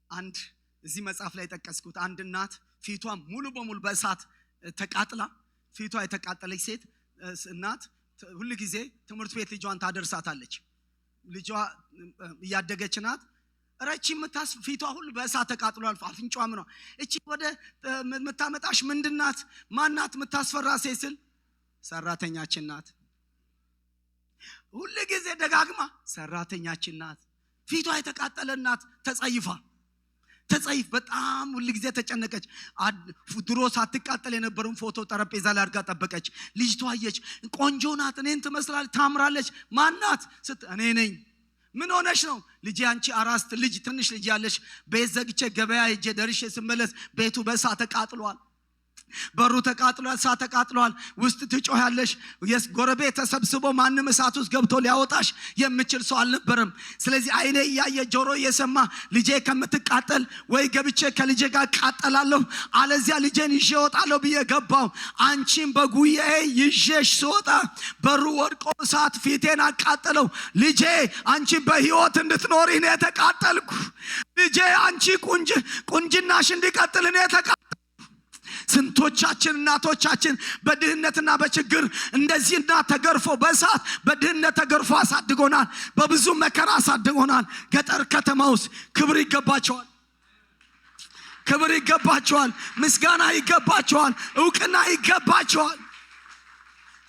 አንድ እዚህ መጽሐፍ ላይ ተቀስኩት አንድ እናት ፊቷ ሙሉ በሙሉ በእሳት ተቃጥላ ፊቷ የተቃጠለች ሴት እናት ሁሉ ጊዜ ትምህርት ቤት ልጇን ታደርሳታለች ልጇ ያደገች ናት ረቺ መታስ ፊቷ ሁሉ በእሳት ተቃጥሏል አፍንጫዋ ምን ነው እቺ ወደ መታመጣሽ ምንድናት ማናት መታስፈራ ሴስል ሰራተኛችን ናት ሁሉ ጊዜ ደጋግማ ሰራተኛችን ናት ፊቷ የተቃጠለ ናት ተጸይፍ በጣም ሁሉ ጊዜ ተጨነቀች ድሮ ሳትቃጠል የነበረውን ፎቶ ጠረጴዛ ላይ አድርጋ ጠበቀች ልጅቷ አየች ቆንጆ ናት እኔን ትመስላለች ታምራለች ማናት እኔ ነኝ ምን ሆነሽ ነው ልጅ አንቺ አራስት ልጅ ትንሽ ልጅ ያለሽ በዘግቼ ገበያ ሄጄ ደርሼ ስመለስ ቤቱ በእሳት ተቃጥሏል በሩ ተቃጥሏል እሳት ተቃጥሏል ውስጥ ትጮሃለሽ ጎረቤት ተሰብስቦ ማንንም እሳት ውስጥ ገብቶ ሊያወጣሽ የሚችል ሰው አልነበረም ስለዚህ አይኔ ያየ ጆሮ የሰማ ልጄ ከምትቃጠል ወይ ገብቼ ከልጄ ጋር ቃጠላለሁ አለዚያ ልጄን ይዤ እወጣለሁ ብዬ ገባው አንቺን በጉያዬ ይዤሽ ስወጣ በሩ ወድቆ እሳት ፊቴን አቃጠለው ልጄ አንቺ በህይወት እንድትኖሪ ነው የተቃጠልኩ ልጄ አንቺ ቁንጅናሽ እንዲቀጥል ነው የተቃጠልኩ ስንቶቻችን እናቶቻችን በድህነትና በችግር እንደዚህ እናት ተገርፎ በእሳት በድህነት ተገርፎ አሳድጎናል በብዙ መከራ አሳድጎናል ገጠር ከተማ ውስጥ ክብር ይገባቸዋል ምስጋና ይገባቸዋል እውቅና ይገባቸዋል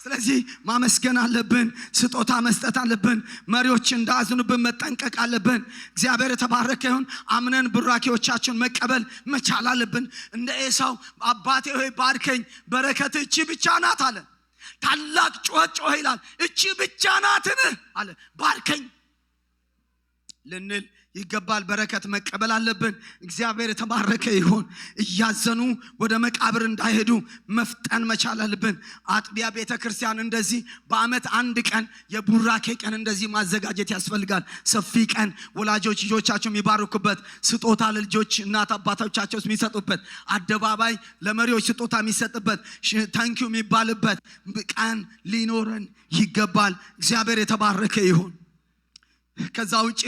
ስለዚህ ማመስገን አለብን ስጦታ መስጠት አለብን መሪዎች እንዳያዝኑብን መጠንቀቅ አለብን እግዚአብሔር የተባረከ ይሁን አምነን ብራኪዎቻችን መቀበል መቻል አለብን እንደ ኤሳው አባቴ ሆይ ባርከኝ በረከት እቺ ብቻ ናት አለ ታላቅ ጮህ ይላል እቺ ብቻ ናትን አለ ባርከኝ ልንል ይገባል በረከት መቀበል አለብን እግዚአብሔር የተባረከ ይሁን እያዘኑ ወደ መቃብር እንዳይሄዱ መፍጠን መቻል አለብን አጥቢያ ቤተክርስቲያን እንደዚህ በአመት አንድ ቀን የቡራኬ ቀን እንደዚህ ማዘጋጀት ያስፈልጋል ሰፊ ቀን ወላጆች ልጆቻቸው የሚባርኩበት ስጦታ ለልጆች እናት አባቶቻቸው የሚሰጡበት አደባባይ ለመሪዎች ስጦታ የሚሰጥበት ታንኪዩ የሚባልበት ቀን ሊኖረን ይገባል እግዚአብሔር የተባረከ ይሁን ከዛ ውጪ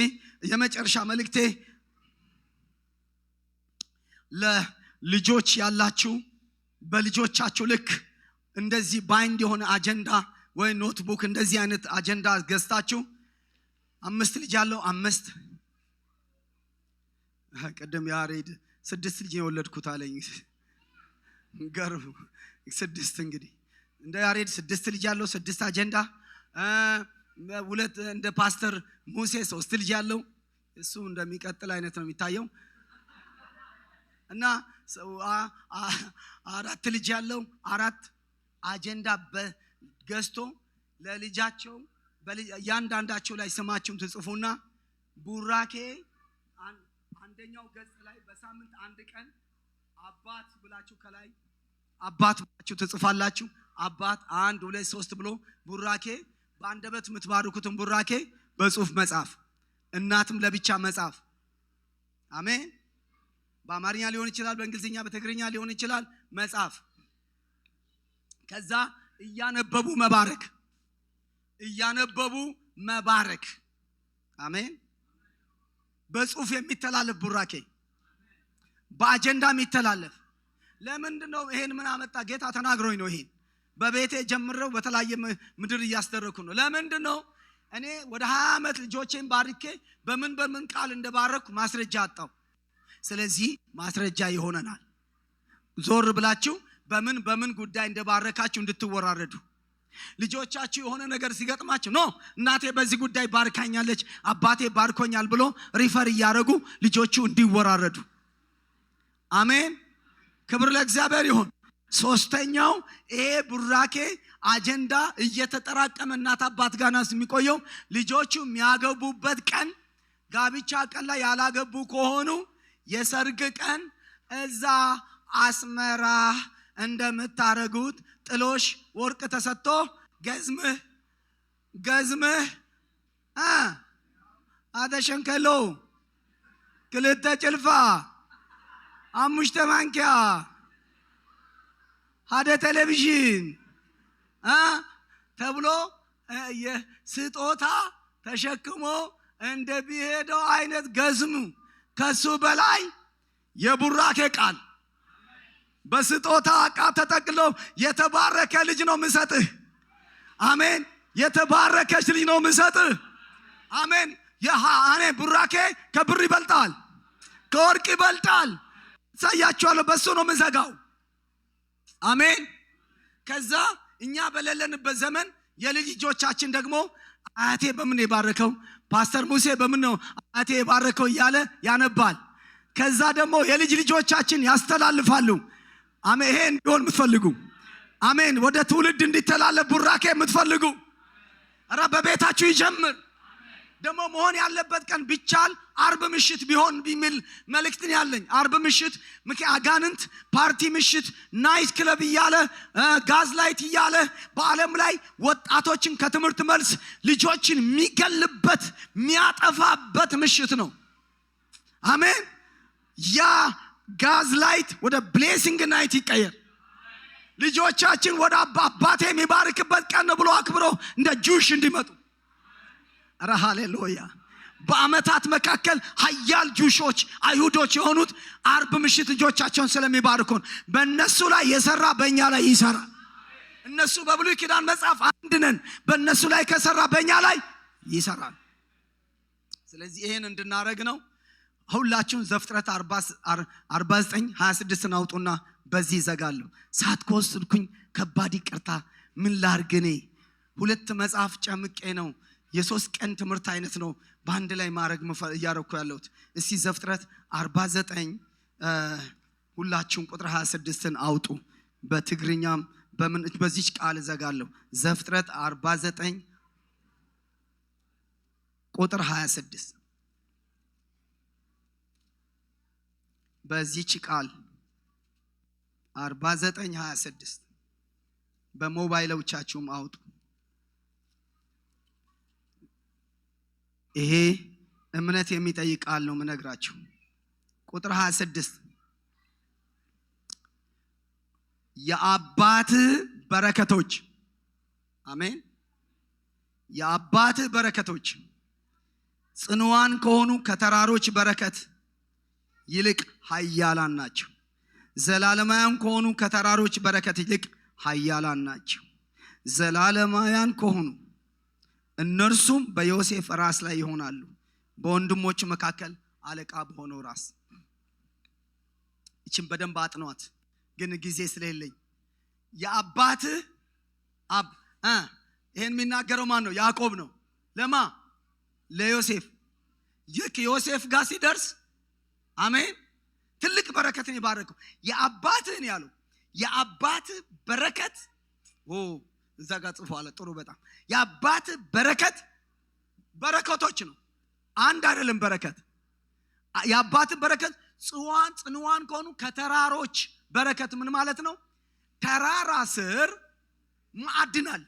የመጨረሻ መልእክቴ ለልጆች ያላችሁ በልጆቻችሁ ልክ እንደዚህ ባይንድ የሆነ አጀንዳ ወይ ኖትቡክ እንደዚህ አይነት አጀንዳ ገዝታችሁ 5 ልጅ ያለው 5 ቀደም ያሬድ 6 ልጅ የወለድኩት አለኝ ገርም 6 እንግዲህ እንደ ያሬድ 6 ልጅ ያለው 6 አጀንዳ ሁለት እንደ ፓስተር ሙሴ 3 ልጅ ያለው እሱ እንደሚቀጥል አይነት ነው የሚታየው እና 4 ልጅ ያለው 4 አጀንዳ በገዝቶ ለልጃቸው ያንዳንዳቸው ላይ ስማቸውን ትጽፉና ቡራኬ አንደኛው ገጽ ላይ በሳምንት አንድ ቀን አባት ብላችሁ ከላይ አባት ብላችሁ ትጽፋላችሁ አባት 1 2 3 ብሎ ቡራኬ በአንደበት የምትባርኩትን ቡራኬ በጽሁፍ መጻፍ እናትም ለብቻ መጻፍ አሜን በአማርኛ ሊሆን ይችላል፣ በእንግሊዝኛ በትግርኛ ሊሆን ይችላል መጻፍ። ከዛ እያነበቡ መባረክ። አሜን። በጽሁፍ የሚተላለፍ ቡራኬ፣ በአጀንዳ የሚተላለፍ። ለምንድነው ይሄን ምን አመጣ? ጌታ ተናግሮኝ ነው። ይሄን በቤቴ ጀምረው በተለያየ ምድር እያስደረኩ ነው። ለምንድነው እኔ ወደ 20 ዓመት ልጆቼን ባርኬ በምን ቃል እንደባረኩ ማስረጃ አጣው። ስለዚህ ማስረጃ ይሆነናል። ዞር ብላችሁ በምን ጉዳይ እንደባረካችሁ እንድትወራረዱ። ልጆቻችሁ የሆነ ነገር ሲገጥማችሁ ኖ እናቴ በዚህ ጉዳይ ባርካኛለች፣ አባቴ ባርኮኛል ብሎ ሪፈር እያደረጉ ልጆቹ እንዲወራረዱ። አሜን። ክብር ለእግዚአብሔር ይሁን። ሶስተኛው ይሄ ቡራኬ አጀንዳ እየተጠራቀመ እናት አባት ጋር ነው የሚቆየው። ልጆቹ የሚያገቡበት ቀን፣ ጋብቻ ቀን ላይ ያላገቡ ከሆኑ የሰርግ ቀን እዛ አስመራ እንደምታረጉት ጥሎሽ ወርቅ ተሰጥቶ ገዝምህ አተሸንከሎ ክልተ ጭልፋ አሙሽተ ማንኪያ ሀደ ቴሌቪዥን ተብሎ የስጦታ ተሸክሞ እንደሚሄደው አይነት ገዝሙ። ከሱ በላይ የቡራኬ ቃል በስጦታ ዕቃ ተጠቅሎ የተባረከ ልጅ ነው ምሰጥህ። አሜን። የተባረከች ልጅ ነው ምሰጥህ። አሜን። አኔ ቡራኬ ከብር ይበልጣል፣ ከወርቅ ይበልጣል። ሳያችኋለሁ። በሱ ነው ምዘጋው። አሜን። ከዛ እኛ በሌለንበት ዘመን የልጅ ልጆቻችን ደግሞ አያቴ በምን የባረከው፣ ፓስተር ሙሴ በምን ነው አያቴ የባረከው እያለ ያነባል። ከዛ ደግሞ የልጅ ልጆቻችን ያስተላልፋሉ። አሜን። ይሄ እንዲሆን የምትፈልጉ አሜን፣ ወደ ትውልድ እንዲተላለፍ ቡራኬ የምትፈልጉ ኧረ በቤታችሁ ይጀምር። ደግሞ መሆን ያለበት ቀን ቢቻል አርብ ምሽት ቢሆን ቢሚል መልእክትን ያለኝ። አርብ ምሽት አጋንንት ፓርቲ ምሽት ናይት ክለብ እያለ ጋዝ ላይት እያለ በዓለም ላይ ወጣቶችን ከትምህርት መልስ ልጆችን የሚገልበት የሚያጠፋበት ምሽት ነው። አሜን። ያ ጋዝ ላይት ወደ ብሌሲንግ ናይት ይቀየር። ልጆቻችን ወደ አባቴ የሚባርክበት ቀን ብሎ አክብሮ እንደ ጁሽ እንዲመጡ። ኧረ ሃሌሉያ። በአመታት መካከል ሀያል ጁሾች አይሁዶች የሆኑት አርብ ምሽት ልጆቻቸውን ስለሚባርኩን በእነሱ ላይ የሰራ በእኛ ላይ ይሰራል። እነሱ በብሉይ ኪዳን መጽሐፍ አንድ ነን፣ በእነሱ ላይ ከሰራ በእኛ ላይ ይሰራል። ስለዚህ ይሄን እንድናረግ ነው። ሁላችሁን ዘፍጥረት 49:26 አውጡና በዚህ ዘጋለሁ። ሳትኮስልኩኝ ከባድ ይቅርታ ምን ላርግኔ? 2 መጽሐፍ ጨምቄ ነው። የ3 ቀን ትምህርት አይነት ነው በአንድ ላይ ማድረግ እያረኩ ያለሁት። እስቲ ዘፍጥረት 49 ሁላችሁም ቁጥር 26ን አውጡ። በትግርኛም በዚህ ቃል ዘጋለሁ። ዘፍጥረት 49 ቁጥር 26 በዚህ ቃል 49:26 በሞባይሎቻችሁም አውጡ። ይሄ እምነት የሚጠይቅ ቃል ነው ምነግራችሁ። ቁጥር 26 የአባት በረከቶች፣ አሜን፣ የአባት በረከቶች ጽኑዋን ከሆኑ ከተራሮች በረከት ይልቅ ኃያላን ናቸው። ዘላለማውያን ከሆኑ ከተራሮች በረከት ይልቅ ኃያላን ናቸው። ዘላለማውያን ከሆኑ እነርሱም በዮሴፍ ራስ ላይ ይሆናሉ፣ በወንድሞቹ መካከል አለቃ በሆነው ራስ። እቺን በደንብ አጥኗት፣ ግን ጊዜ ስለሌለኝ የአባት ይሄን የሚናገረው ማን ነው? ያዕቆብ ነው። ለማ ለዮሴፍ። ዮሴፍ ጋር ሲደርስ አሜን ትልቅ በረከትን ይባረከው። የአባትህን ያለው የአባት በረከት እዛ ጋር ጽፏል። ጥሩ በጣም የአባት በረከት በረከቶች ነው፣ አንድ አይደለም። በረከት የአባት በረከት ጽኑዋን ከሆኑ ከተራሮች በረከት ምን ማለት ነው? ተራራ ስር ማዕድን አለ፣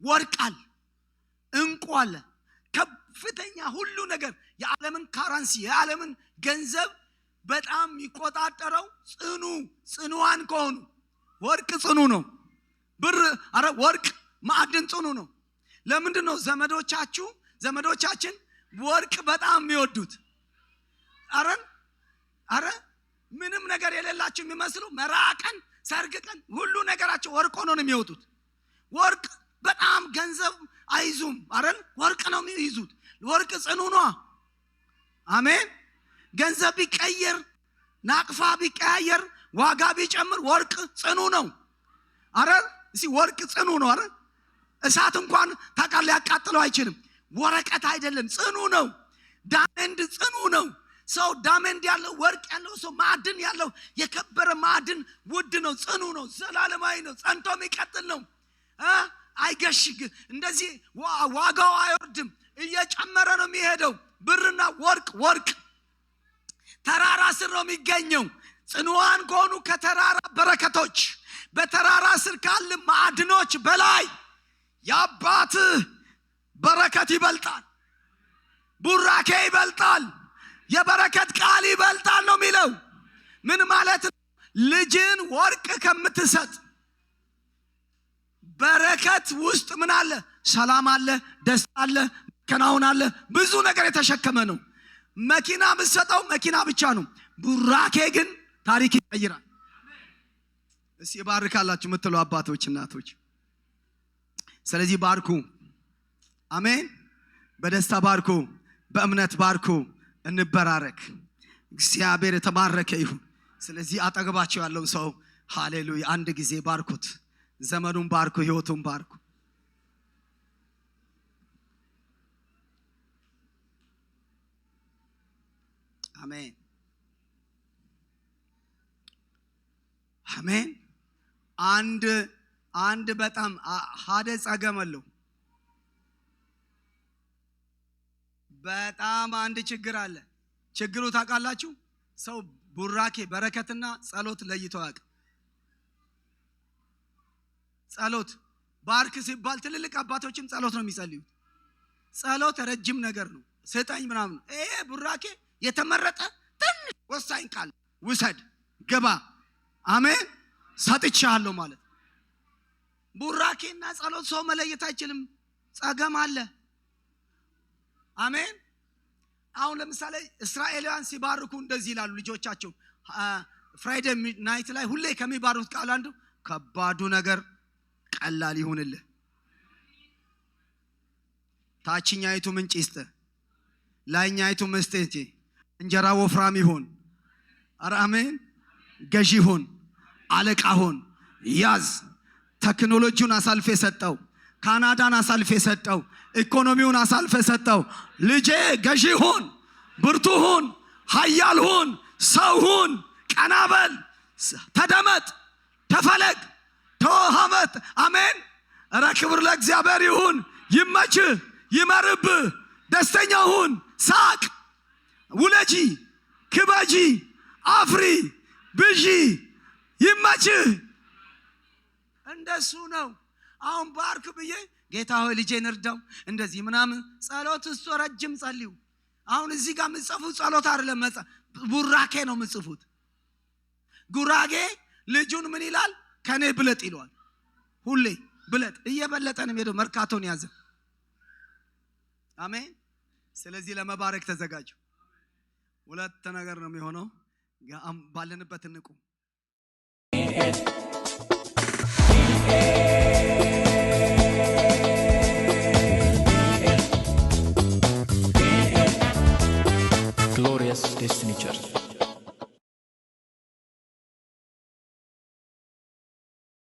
ወርቅ አለ፣ እንቁ አለ፣ ከፍተኛ ሁሉ ነገር የዓለምን ካረንሲ የዓለምን ገንዘብ በጣም የሚቆጣጠረው ጽኑዋን ከሆኑ ወርቅ ጽኑ ነው። ብር ወርቅ ማዕድን ጽኑ ነው። ለምንድን ነው ዘመዶቻችን ወርቅ በጣም የሚወዱት? ምንም ነገር የሌላቸው የሚመስሉ መራቀን ሰርግ ቀን ሁሉ ነገራቸው ወርቅ ሆኖ ነው የሚወጡት። ወርቅ በጣም ገንዘብ አይዙም ወርቅ ነው የሚይዙት። ወርቅ ጽኑ ነው። አሜን። ገንዘብ ቢቀየር ናቅፋ ቢቀያየር ዋጋ ቢጨምር ወርቅ ጽኑ ነው። ወርቅ ጽኑ ነው። እሳት እንኳን ታቃል ያቃጥለው አይችልም። ወረቀት አይደለም፣ ጽኑ ነው። ዳይመንድ ጽኑ ነው። ሰው ዳይመንድ ያለው ወርቅ ያለው ሰው ማዕድን ያለው የከበረ ማዕድን ውድ ነው፣ ጽኑ ነው፣ ዘላለማዊ ነው፣ ጸንቶ የሚቀጥል ነው። አይገሽግ እንደዚህ ዋጋው አይወርድም፣ እየጨመረ ነው የሚሄደው። ብርና ወርቅ ተራራ ስር ነው የሚገኘው። ጽኑዋን ከሆኑ ከተራራ በረከቶች በተራራ ስር ካለ ማዕድኖች በላይ የአባት በረከት ይበልጣል፣ ቡራኬ ይበልጣል፣ የበረከት ቃል ይበልጣል ነው የሚለው። ምን ማለት ነው? ልጅን ወርቅ ከምትሰጥ በረከት ውስጥ ምን አለ? ሰላም አለ፣ ደስታ አለ፣ ከናውን አለ፣ ብዙ ነገር የተሸከመ ነው። መኪና የምትሰጠው መኪና ብቻ ነው። ቡራኬ ግን ታሪክ ይቀይራል። እስቲ ባርካላችሁ የምትሉ አባቶች እናቶች፣ ስለዚህ ባርኩ። አሜን። በደስታ ባርኩ፣ በእምነት ባርኩ፣ እንበራረክ። እግዚአብሔር የተባረከ ይሁን። ስለዚህ አጠገባቸው ያለው ሰው ሃሌሉያ አንድ ጊዜ ባርኩት። ዘመኑን ባርኩ፣ ህይወቱን ባርኩ። አሜን አሜን። አንድ በጣም ሀደ ጸገመለው በጣም አንድ ችግር አለ። ችግሩ ታውቃላችሁ? ሰው ቡራኬ በረከትና ጸሎት ለይቶ ያውቅ። ጸሎት ባርክ ሲባል ትልልቅ አባቶችም ጸሎት ነው የሚጸልዩት። ጸሎት ረጅም ነገር ነው፣ ስጠኝ ምናምን። ይሄ ቡራኬ የተመረጠ ትንሽ ወሳኝ ቃል ውሰድ፣ ግባ፣ አሜን ሰጥቻለሁ ማለት። ቡራኬና ጸሎት ሰው መለየት አይችልም። ጸገም አለ። አሜን። አሁን ለምሳሌ እስራኤላውያን ሲባርኩ እንደዚህ ይላሉ ልጆቻቸው። ፍራይዴ ናይት ላይ ሁሌ ከሚባሩት ቃል አንዱ ከባዱ ነገር ቀላል ይሁንልህ፣ ታችኛይቱ ምንጭ ይስጥ፣ ላይኛይቱ መስጠት፣ እንጀራ ወፍራም ይሁን። አሜን። ገዢ ሁን፣ አለቃ ሁን፣ ያዝ። ቴክኖሎጂውን አሳልፌ ሰጠው፣ ካናዳን አሳልፌ ሰጠው፣ ኢኮኖሚውን አሳልፌ ሰጠው። ልጄ ገዢ ሁን፣ ብርቱ ሁን፣ ኃያል ሁን፣ ሰው ሁን፣ ቀናበል፣ ተደመጥ፣ ተፈለግ፣ ተወሃመት። አሜን። ኧረ ክብር ለእግዚአብሔር ይሁን። ይመችህ፣ ይመርብህ፣ ደስተኛ ሁን፣ ሳቅ፣ ውለጂ፣ ክበጂ፣ አፍሪ፣ ብዢ፣ ይመችህ። እንደሱ ነው። አሁን ባርክ ብዬ ጌታ ሆይ ልጄን እርዳው እንደዚህ ምናምን ጸሎት እሱ ረጅም ጸልዩ። አሁን እዚህ ጋር የምጽፉት ጸሎት አይደለም፣ ቡራኬ ነው የምጽፉት። ጉራጌ ልጁን ምን ይላል? ከኔ ብለጥ ይለዋል። ሁሌ ብለጥ፣ እየበለጠ ነው የሚሄደው። መርካቶን ያዘ። አሜን። ስለዚህ ለመባረክ ተዘጋጁ። ሁለት ነገር ነው የሚሆነው። ባለንበት እንቁ። Glorious Destiny Church.